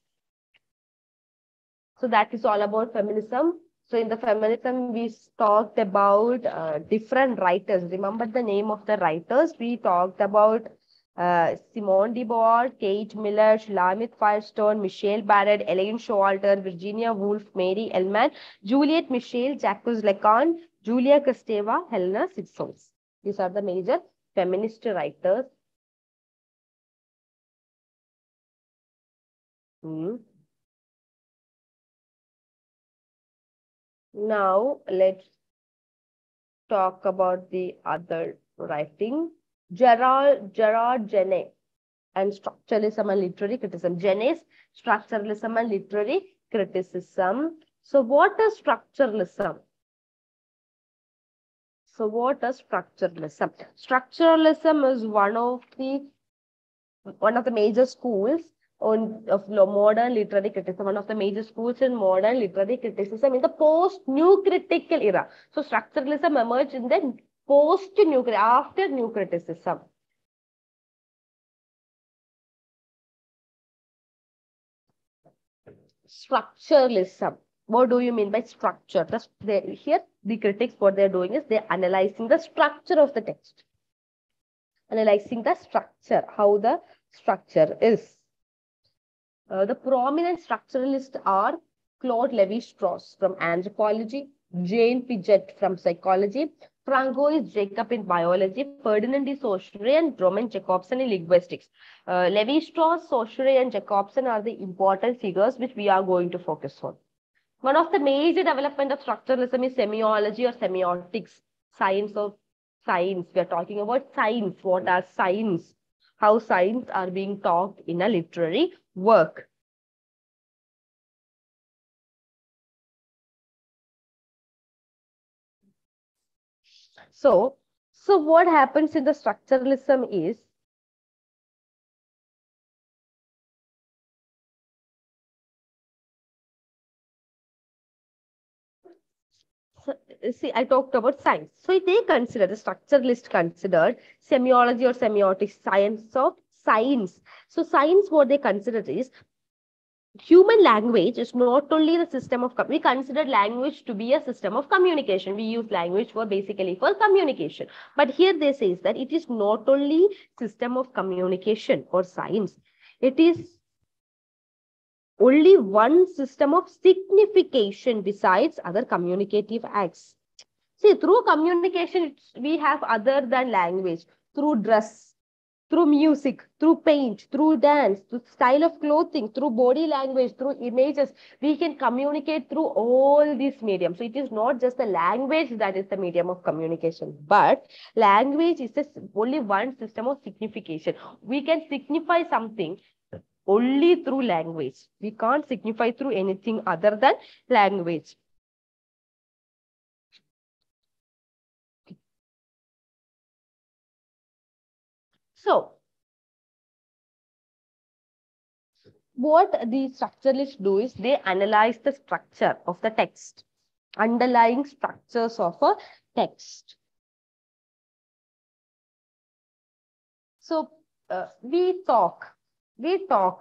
So that is all about feminism. So in the feminism, we talked about different writers. Remember the name of the writers. We talked about Simone de Beauvoir, Kate Miller, Shulamit Firestone, Michelle Barrett, Elaine Showalter, Virginia Woolf, Mary Ellman, Juliet Michel, Jacques Lacan, Julia Kristeva, Helena Sixox. These are the major feminist writers. Now let's talk about the other writing. Gerard Genet and Structuralism and Literary Criticism. Genet's Structuralism and Literary Criticism. So what is structuralism? So what is structuralism? Structuralism is one of the major schools of modern literary criticism, one of the major schools in modern literary criticism in the post-new critical era. So structuralism emerged in the post-new, after new criticism. Structuralism. What do you mean by structure? Here, the critics, what they're doing is they're analyzing the structure of the text. Analyzing the structure, how the structure is. The prominent structuralists are Claude Lévi-Strauss from anthropology, Jane Piaget from psychology, Francois Jacob in biology, Ferdinand de Saussure and Roman Jacobson in linguistics. Lévi-Strauss, Saussure and Jacobson are the important figures which we are going to focus on. One of the major development of structuralism is semiology or semiotics, science of science. We are talking about science. What are science? How science are being taught in a literary work. So what happens in the structuralism is, see, I talked about science. So they consider, the structuralist considered semiology or semiotics, science of science. So science, what they consider is, human language is not only the system of, we consider language to be a system of communication. We use language for basically for communication. But here they say that it is not only system of communication or science. It is only one system of signification besides other communicative acts. See, through communication, we have other than language, through dress, through music, through paint, through dance, through style of clothing, through body language, through images, we can communicate through all these mediums. So it is not just the language that is the medium of communication, but language is only one system of signification. We can signify something only through language. We can't signify through anything other than language. So, what the structuralists do is they analyze the structure of the text, underlying structures of a text. So, we talk,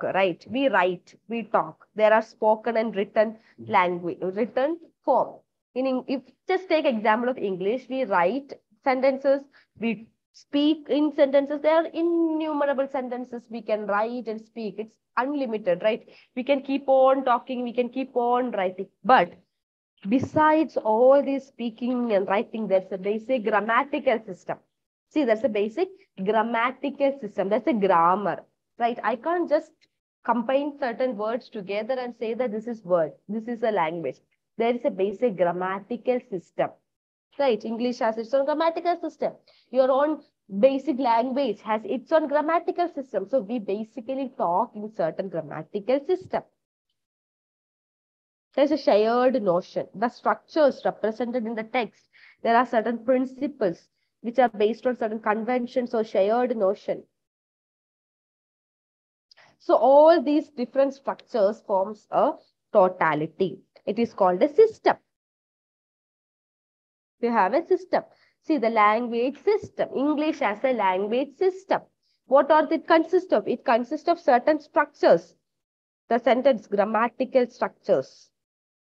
right? We write, we talk. There are spoken and written language, written form. If just take example of English, we write sentences, we speak in sentences. There are innumerable sentences we can write and speak. It's unlimited, right? We can keep on talking, we can keep on writing. But besides all this speaking and writing, there's a basic grammatical system. See, there's a basic grammatical system. That's a grammar, right? I can't just combine certain words together and say that this is word, this is a language. There is a basic grammatical system, right? English has its own grammatical system. Your own basic language has its own grammatical system. So we basically talk in certain grammatical system. There's a shared notion. The structures represented in the text, there are certain principles which are based on certain conventions or shared notion. So all these different structures forms a totality. It is called a system. We have a system. See, the language system. English as a language system. What does it consist of? It consists of certain structures. The sentence grammatical structures.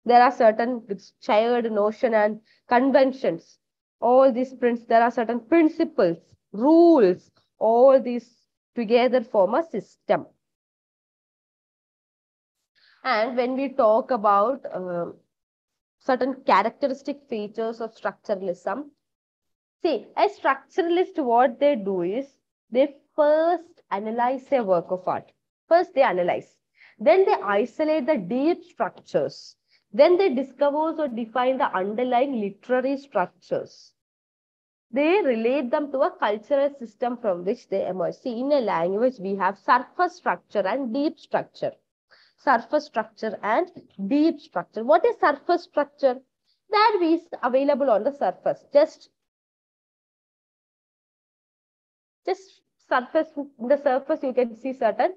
There are certain shared notion and conventions. All these there are certain principles, rules. All these together form a system. And when we talk about certain characteristic features of structuralism, see, a structuralist, what they do is, they first analyze a work of art. First, they analyze. Then they isolate the deep structures. Then they discover or define the underlying literary structures. They relate them to a cultural system from which they emerge. See, in a language, we have surface structure and deep structure. Surface structure and deep structure. What is surface structure? That is available on the surface. Just surface, in the surface you can see certain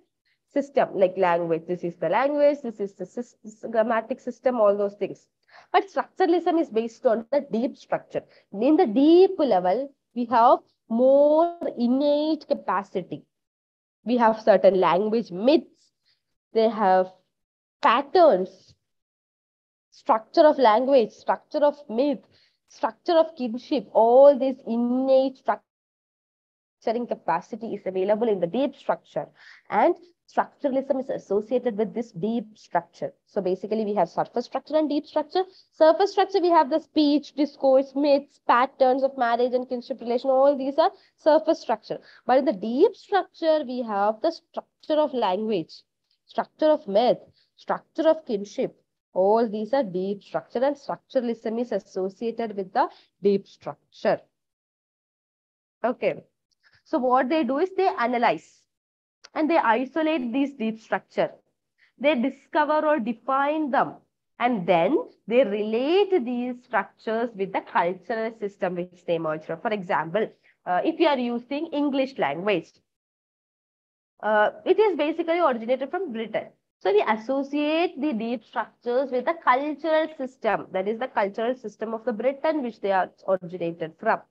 system like language. This is the language, this is the grammatic system, all those things. But structuralism is based on the deep structure. In the deep level, we have more innate capacity. We have certain language myths. They have patterns, structure of language, structure of myth, structure of kinship. All this innate structuring capacity is available in the deep structure. And structuralism is associated with this deep structure. So basically, we have surface structure and deep structure. Surface structure, we have the speech, discourse, myths, patterns of marriage and kinship relation. All these are surface structure. But in the deep structure, we have the structure of language, structure of myth, structure of kinship. All these are deep structure, and structuralism is associated with the deep structure. Okay. So what they do is they analyze and they isolate these deep structure. They discover or define them, and then they relate these structures with the cultural system which they emerge from. For example, if you are using English language, it is basically originated from Britain. So we associate the deep structures with the cultural system. That is the cultural system of the Britain which they are originated from.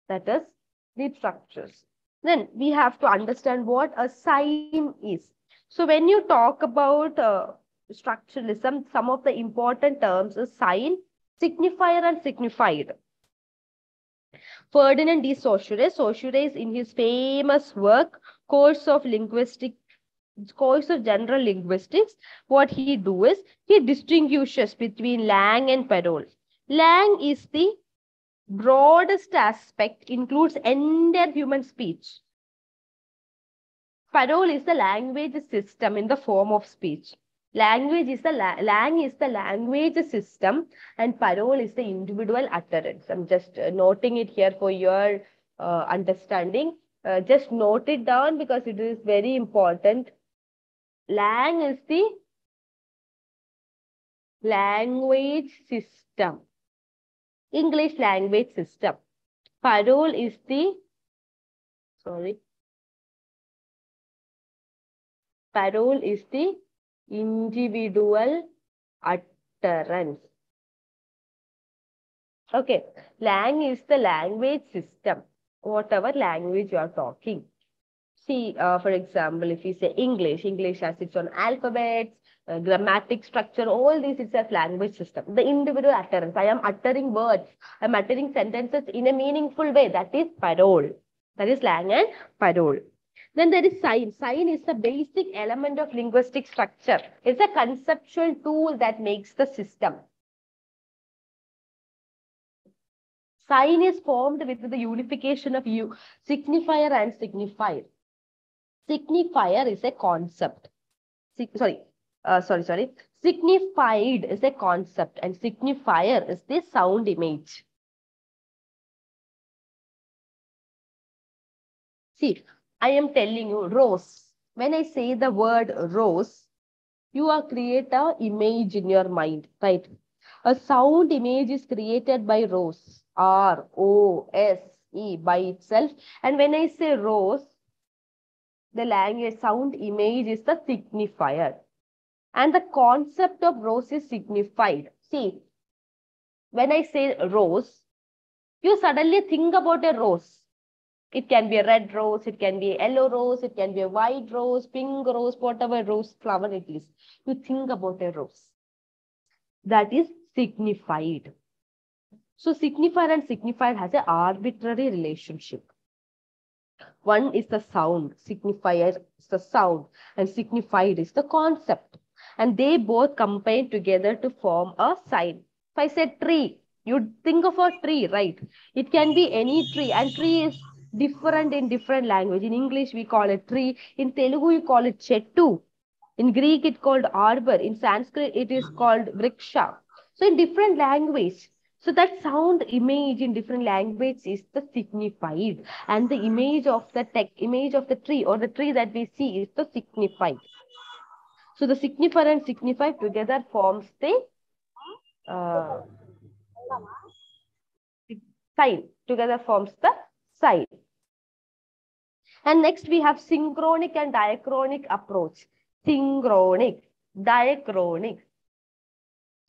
That is deep structures. Then we have to understand what a sign is. So when you talk about structuralism, some of the important terms is sign, signifier and signified. Ferdinand de Saussure in his famous work, Course of General Linguistics, what he do is, he distinguishes between lang and parole. Lang is the broadest aspect, includes entire human speech. Parole is the language system in the form of speech. Lang is the language system, and parole is the individual utterance. I'm just noting it here for your understanding. Just note it down because it is very important. Lang is the language system. English language system. Parole is the, parole is the individual utterance. Okay, lang is the language system, whatever language you are talking. See, for example, if you say English has its own alphabets, grammatic structure, all these itself language system. The individual utterance. I am uttering words. I am uttering sentences in a meaningful way. That is parole. That is lang and parole. Then there is sign. Sign is the basic element of linguistic structure. It's a conceptual tool that makes the system. Sign is formed with the unification of signifier and signified. Signifier is a concept. Signified is a concept and signifier is the sound image. See, I am telling you rose. When I say the word rose, you are create an image in your mind, right? A sound image is created by rose, R-O-S-E by itself. And when I say rose, the language sound image is the signifier. And the concept of rose is signified. See, when I say rose, you suddenly think about a rose. It can be a red rose, it can be a yellow rose, it can be a white rose, pink rose, whatever rose flower it is. You think about a rose. That is signified. So signifier and signified has an arbitrary relationship. One is the sound, signifier is the sound, and signified is the concept. And they both combine together to form a sign. If I say tree, you think of a tree, right? It can be any tree, and tree is different in different language. In English, we call it tree. In Telugu, you call it chettu. In Greek, it's called arbor. In Sanskrit, it is called vriksha. So in different language, So that sound image in different languages is the signified, and the image of the image of the tree or the tree that we see is the signified. So the signifier and signified together forms the uh, sign. Together forms the sign. And next we have synchronic and diachronic approach. Synchronic, diachronic.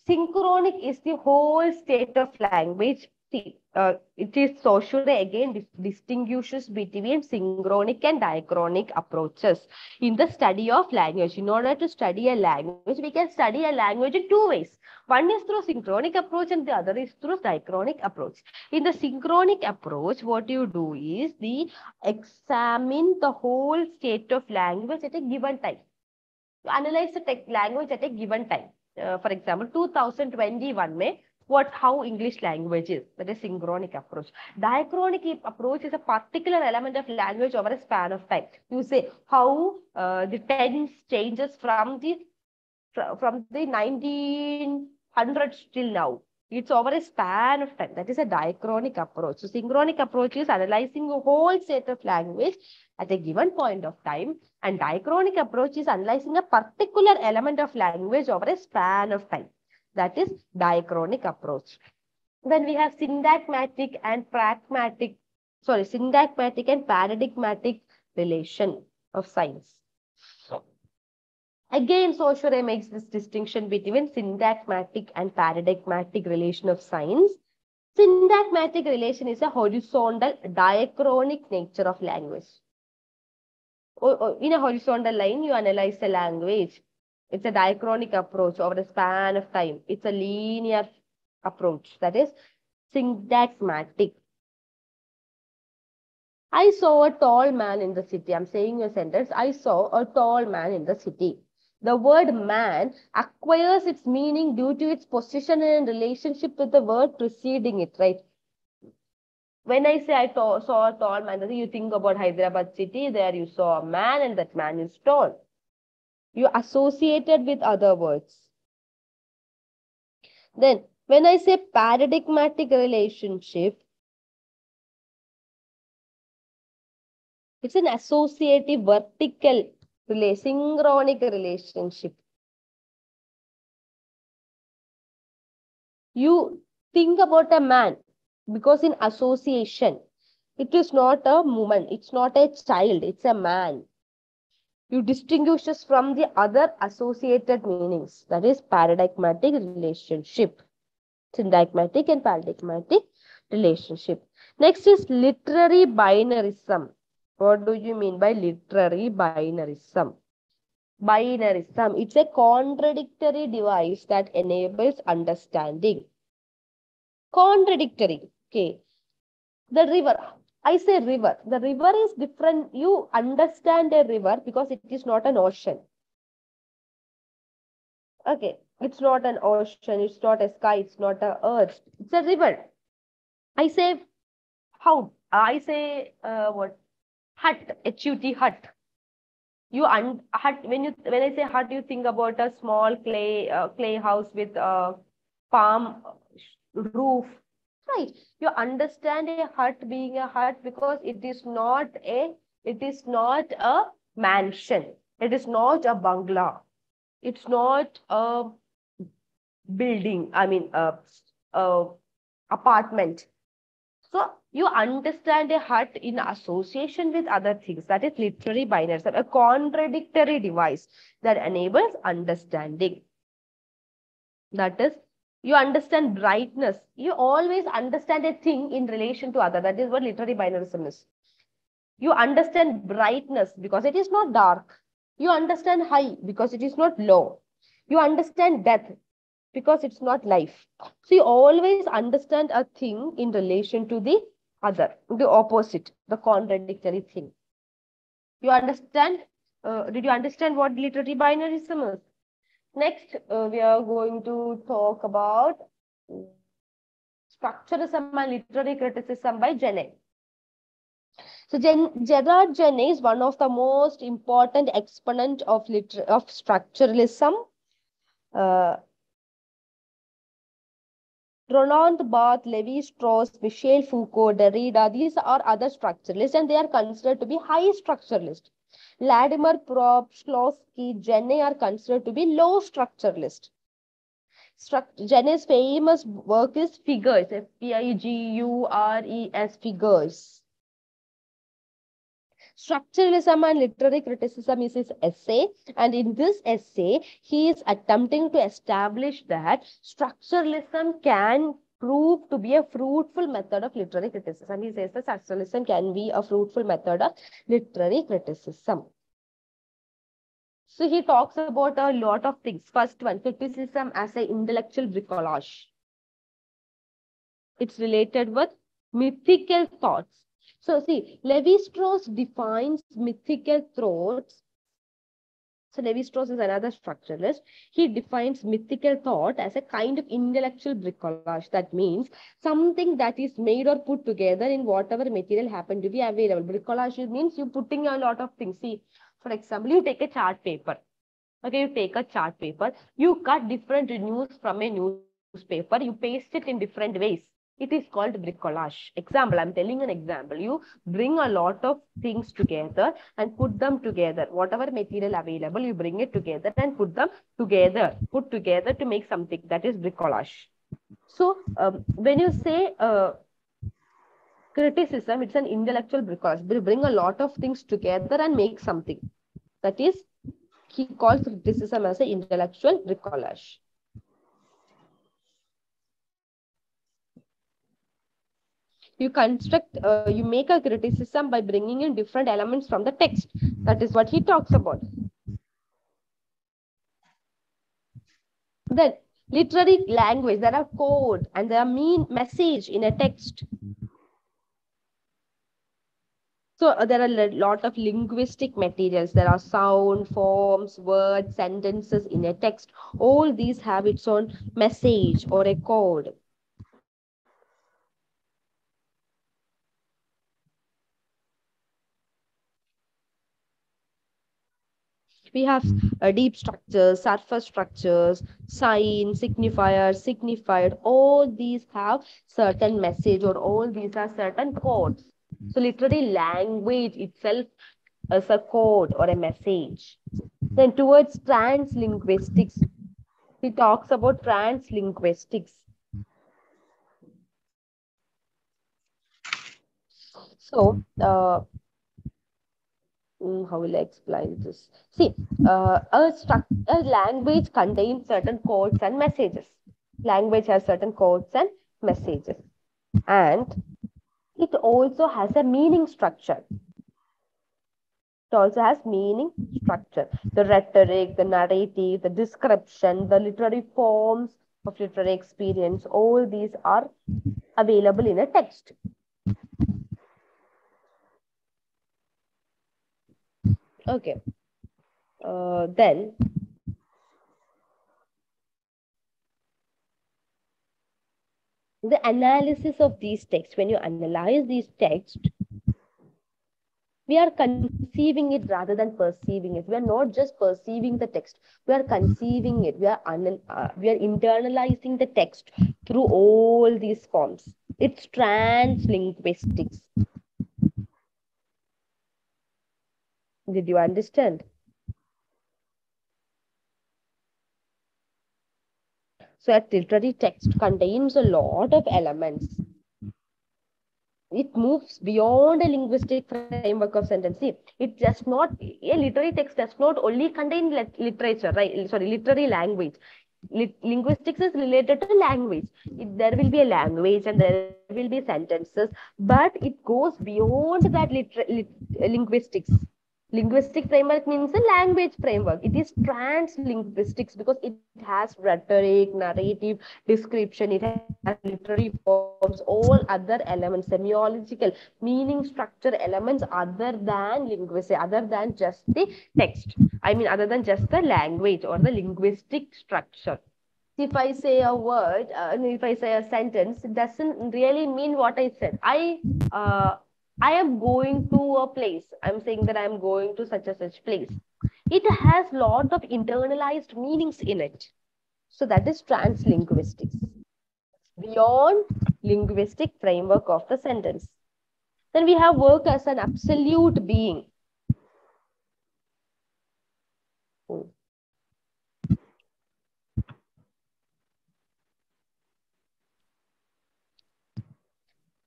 Synchronic is the whole state of language. See, it is Saussure again distinguishes between synchronic and diachronic approaches in the study of language. In order to study a language, we can study a language in two ways. One is through synchronic approach and the other is through diachronic approach. In the synchronic approach, what you do is examine the whole state of language at a given time. You analyze the language at a given time. For example, 2021 में how English language is. That is synchronic approach. Diachronic approach is a particular element of language over a span of time. You say how the tense changes from the 1900s till now. It's over a span of time. That is a diachronic approach. So synchronic approach is analyzing the whole set of language at a given point of time, and diachronic approach is analyzing a particular element of language over a span of time. That is diachronic approach. Then we have syntagmatic and paradigmatic relation of signs. Again, Saussure makes this distinction between syntagmatic and paradigmatic relation of signs. Syntagmatic relation is a horizontal diachronic nature of language. In a horizontal line, you analyze the language. It's a diachronic approach over a span of time. It's a linear approach. That is syntagmatic. I saw a tall man in the city. I'm saying a sentence. I saw a tall man in the city. The word man acquires its meaning due to its position and relationship with the word preceding it, right? When I say I saw a tall man, you think about Hyderabad city. There you saw a man and that man is tall. You associate it with other words. Then, when I say paradigmatic relationship, it's an associative vertical synchronic relationship. You think about a man because in association, it is not a woman, it's not a child, it's a man. You distinguish us from the other associated meanings. That is paradigmatic relationship. Syntagmatic and paradigmatic relationship. Next is literary binarism. What do you mean by literary binarism? Binarism, it's a contradictory device that enables understanding. Contradictory, okay. The river, I say river. The river is different. You understand a river because it is not an ocean. Okay, it's not an ocean, it's not a sky, it's not a earth. It's a river. I say how? I say what? Hut, H-U-T, hut. Hut. When I say hut, you think about a small clay house with a palm roof, right? You understand a hut being a hut because it is not a mansion. It is not a bungalow. It's not a building. I mean, a apartment. So you understand a hut in association with other things. That is literary binarism, a contradictory device that enables understanding. That is, you understand brightness. You always understand a thing in relation to other. That is what literary binarism is. You understand brightness because it is not dark. You understand high because it is not low. You understand death because it's not life. So you always understand a thing in relation to the other, the opposite, the contradictory thing. You understand? Did you understand what literary binarism is? Next, we are going to talk about structuralism and literary criticism by Gyno. So Gerard Gyno is one of the most important exponent of structuralism. Roland Barthes, Levi-Strauss, Michel Foucault, Derrida, these are other structuralists and they are considered to be high structuralists. Latimer, Propp, Shklovsky, Jenne are considered to be low structuralist. Jenne's famous work is Figures, Figures, Figures. Structuralism and literary criticism is his essay, and in this essay, he is attempting to establish that structuralism can prove to be a fruitful method of literary criticism. He says that structuralism can be a fruitful method of literary criticism. So he talks about a lot of things. First one, criticism as an intellectual bricolage. It's related with mythical thoughts. So see, Levi-Strauss defines mythical thoughts. So Levi-Strauss is another structuralist. He defines mythical thought as a kind of intellectual bricolage. That means something that is made or put together in whatever material happened to be available. Bricolage means you putting a lot of things. See, for example, you take a chart paper. Okay, you take a chart paper. You cut different news from a newspaper. You paste it in different ways. It is called bricolage. Example, I'm telling an example. You bring a lot of things together and put them together. Whatever material available, you bring it together and put them together. Put together to make something. That is bricolage. So, when you say criticism, it's an intellectual bricolage. You bring a lot of things together and make something. That is, he calls criticism as an intellectual bricolage. You construct, you make a criticism by bringing in different elements from the text. That is what he talks about. Then, literary language, there are code and there are mean message in a text. So there are a lot of linguistic materials. There are sound, forms, words, sentences in a text. All these have its own message or a code. We have deep structures, surface structures, sign, signifier, signified. All these have certain message or all these are certain codes. So literary language itself is a code or a message. Then towards translinguistics, he talks about translinguistics. So, how will I explain this? See, a language contains certain codes and messages. Language has certain codes and messages. And it also has a meaning structure. It also has meaning structure. The rhetoric, the narrative, the description, the literary forms of literary experience, all these are available in a text. Okay. Then the analysis of these texts, when you analyze these texts, we are conceiving it rather than perceiving it. We are not just perceiving the text. We are conceiving it. We are internalizing the text through all these forms. It's translinguistics. Did you understand? So a literary text contains a lot of elements. It moves beyond a linguistic framework of sentence. See, it does not, a literary text does not only contain literature, right? Sorry, literary language. Linguistics is related to language. There will be a language and there will be sentences, but it goes beyond that linguistics. Linguistic framework means a language framework. It is translinguistics because it has rhetoric, narrative, description, it has literary forms, all other elements, semiological, meaning structure elements other than linguistic, other than just the text. I mean, other than just the language or the linguistic structure. If I say a word, if I say a sentence, it doesn't really mean what I said. I am going to a place. I'm saying that I'm going to such and such place. It has a lot of internalized meanings in it. So that is translinguistics. beyond linguistic framework of the sentence. Then we have work as an absolute being.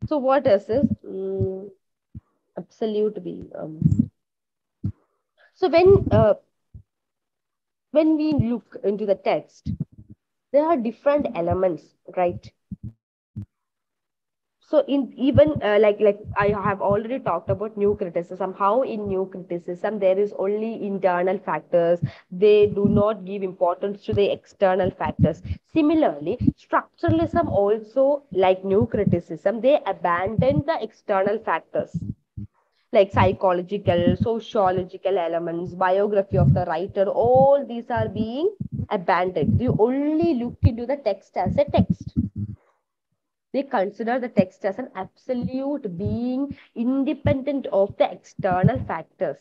So what is this? Absolute being. So when we look into the text, there are different elements, right? So in even like I have already talked about new criticism, how in new criticism there is only internal factors. They do not give importance to the external factors. Similarly, structuralism also, like new criticism, they abandon the external factors like psychological, sociological elements, biography of the writer. All these are being abandoned. You only look into the text as a text. They consider the text as an absolute being independent of the external factors.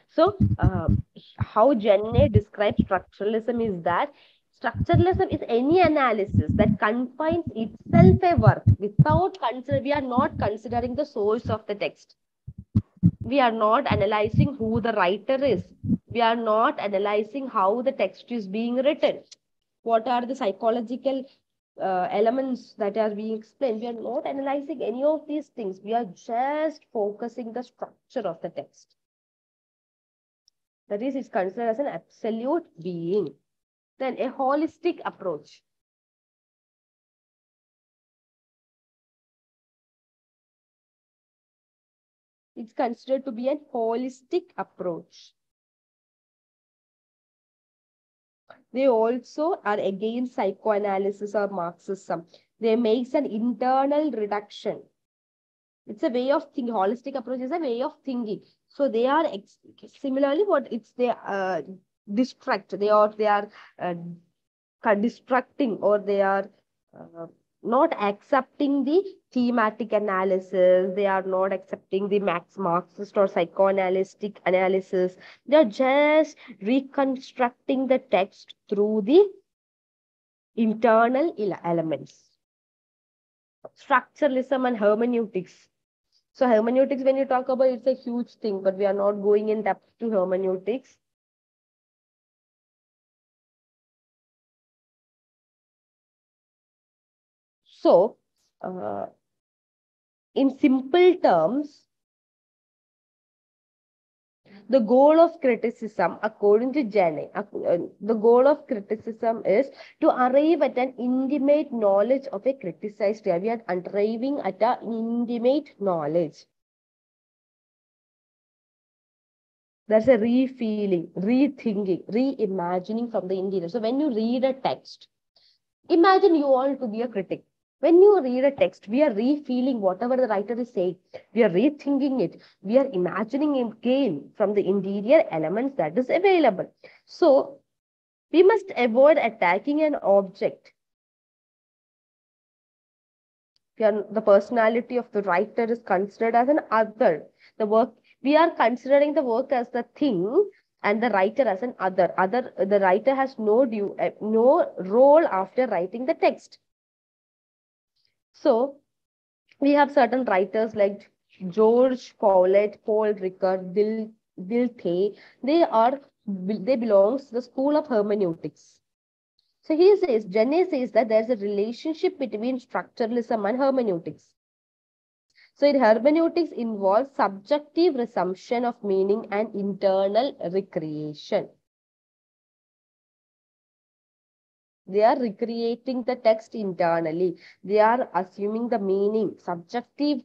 So, how Gyno describes structuralism is that structuralism is any analysis that confines itself a work without we are not considering the source of the text. We are not analyzing who the writer is. We are not analyzing how the text is being written. What are the psychological elements that are being explained? We are not analyzing any of these things. We are just focusing the structure of the text. That is, it's considered as an absolute being. Then a holistic approach. It's considered to be a holistic approach. They also are against psychoanalysis or Marxism. They make an internal reduction. It's a way of thinking. Holistic approach is a way of thinking. So they are similarly what it's they distract. They are distracting, or they are not accepting the thematic analysis. They are not accepting the Marxist or psychoanalytic analysis. They are just reconstructing the text through the internal elements. Structuralism and hermeneutics. So hermeneutics, when you talk about, it's a huge thing, but we are not going in depth to hermeneutics. So, in simple terms, the goal of criticism, according to Gyno, the goal of criticism is to arrive at an intimate knowledge of a criticized area. We are arriving at an intimate knowledge. There's a re-feeling, rethinking, reimagining from the interior. So when you read a text, imagine you all to be a critic. When you read a text, we are re-feeling whatever the writer is saying. We are rethinking it. We are imagining it again from the interior elements that is available. So we must avoid attacking an object. The personality of the writer is considered as an other. The work, we are considering the work as the thing and the writer as an other. The writer has no role after writing the text. So we have certain writers like George Follett, Paul Ricoeur, Dilthey. They belong to the school of hermeneutics. So Gyno says that there's a relationship between structuralism and hermeneutics. So in hermeneutics involves subjective resumption of meaning and internal recreation. They are recreating the text internally. They are assuming the meaning, subjective.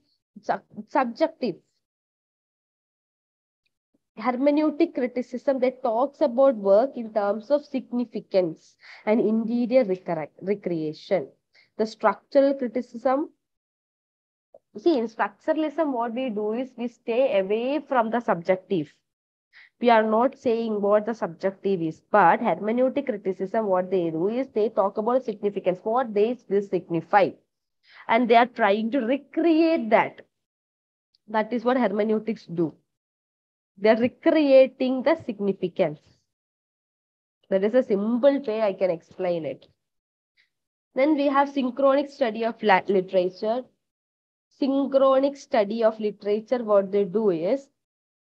Hermeneutic criticism that talks about work in terms of significance and interior recreation. The structural criticism, see, in structuralism, what we do is we stay away from the subjective. We are not saying what the subjective is, but hermeneutic criticism, what they do is they talk about significance, what this signify, and they are trying to recreate that. That is what hermeneutics do. They are recreating the significance. That is a simple way I can explain it. Then we have synchronic study of literature. Synchronic study of literature, what they do is,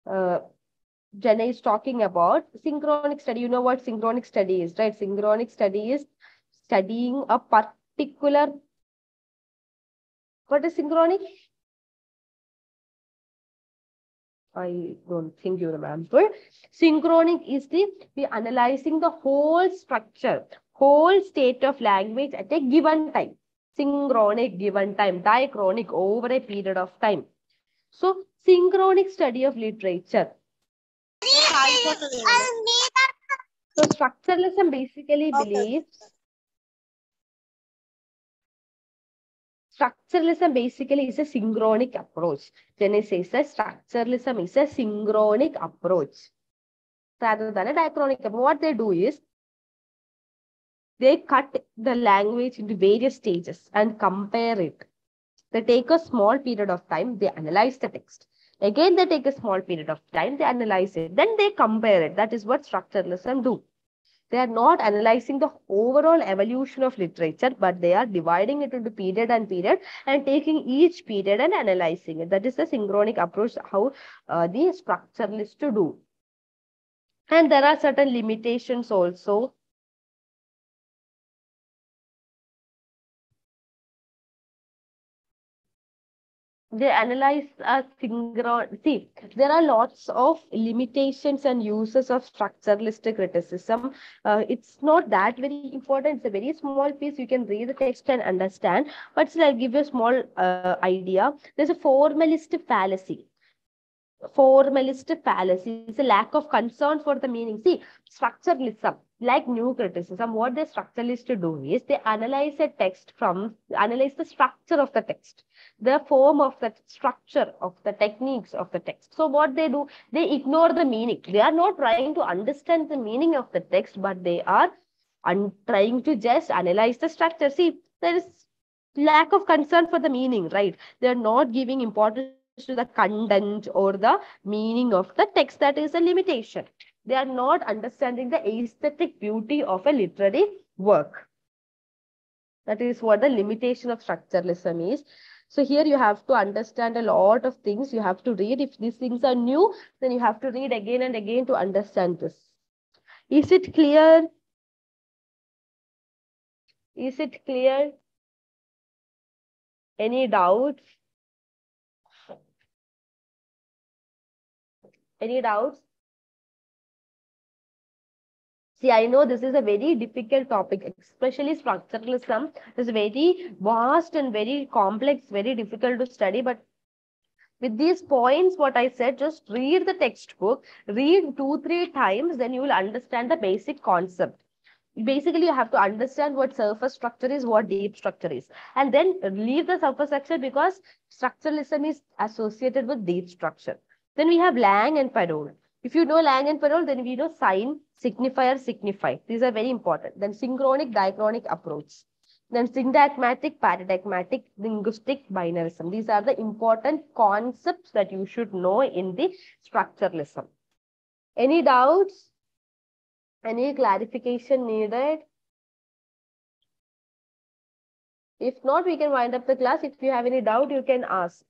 Jenna is talking about synchronic study. You know what synchronic study is, right? Synchronic study is studying a particular. What is synchronic? I don't think you remember. Synchronic is we analyzing the whole structure, whole state of language at a given time. Synchronic given time, diachronic over a period of time. So synchronic study of literature. So structuralism basically believes structuralism basically is a synchronic approach. Genesis says structuralism is a synchronic approach rather than a diachronic approach. What they do is they cut the language into various stages and compare it. They take a small period of time, they analyze the text. Again, they take a small period of time, they analyze it. Then they compare it. That is what structuralism do. They are not analyzing the overall evolution of literature, but they are dividing it into period and taking each period and analyzing it. That is the synchronic approach, how the structuralists do. And there are certain limitations also. They analyze a see, there are lots of limitations and uses of structuralist criticism. It's not that very important. It's a very small piece. You can read the text and understand. But still, I'll give you a small idea. There's a formalist fallacy. Formalist fallacy is a lack of concern for the meaning. See, structuralism, like new criticism, what the structuralists do is they analyze a text analyze the structure of the text, the form of the structure of the techniques of the text. So what they do, they ignore the meaning. They are not trying to understand the meaning of the text, but they are trying to just analyze the structure. See, there is lack of concern for the meaning, right? They are not giving importance to the content or the meaning of the text. That is a limitation. They are not understanding the aesthetic beauty of a literary work. That is what the limitation of structuralism is. So here you have to understand a lot of things. You have to read. If these things are new, then you have to read again and again to understand this. Is it clear? Is it clear? Any doubts? Any doubts? See, I know this is a very difficult topic, especially structuralism is very vast and very complex, very difficult to study. But with these points, what I said, just read the textbook, read 2-3 times, then you will understand the basic concept. Basically, you have to understand what surface structure is, what deep structure is. And then leave the surface structure because structuralism is associated with deep structure. Then we have Lang and Parole. If you know Lang and Parole, then we know sign, signifier, signify. These are very important. Then synchronic, diachronic approach. Then syntagmatic, paradigmatic, linguistic, binarism. These are the important concepts that you should know in the structuralism. Any doubts? Any clarification needed? If not, we can wind up the class. If you have any doubt, you can ask.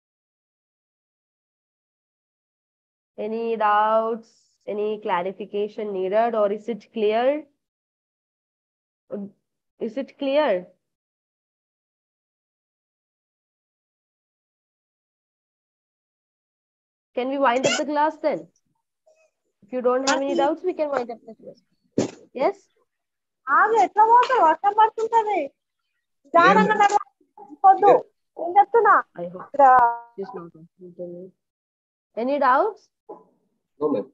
Any doubts? Any clarification needed, or is it clear? Is it clear? Can we wind up the class then? If you don't have any doubts, we can wind up the class. Yes? I hope. Just not. Any doubts? No, ma'am.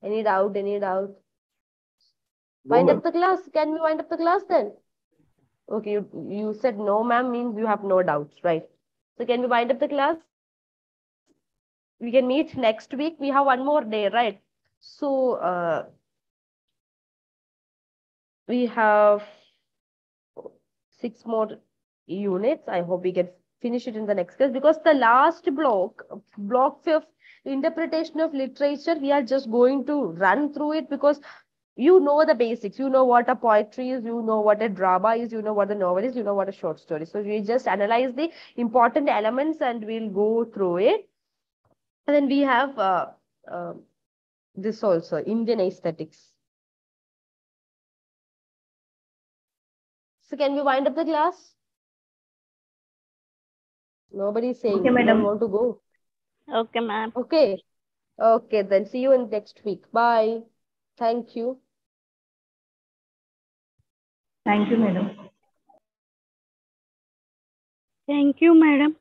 Any doubt? Any doubt? No, Wind ma'am. up the class. Can we wind up the class then? Okay, you said no, ma'am, means you have no doubts, right? So can we wind up the class? We can meet next week. We have one more day, right? So we have 6 more units. I hope we can finish it in the next class because the last block 5, interpretation of literature, we are just going to run through it because you know the basics. You know what a poetry is, you know what a drama is, you know what a novel is, you know what a short story. So we just analyze the important elements and we'll go through it. And then we have uh, this also, Indian aesthetics. So can we wind up the class? Nobody's saying Okay, you don't madam. want to go. Okay, ma'am. Okay. Okay, then see you in next week. Bye. Thank you. Thank you, madam. Thank you, madam.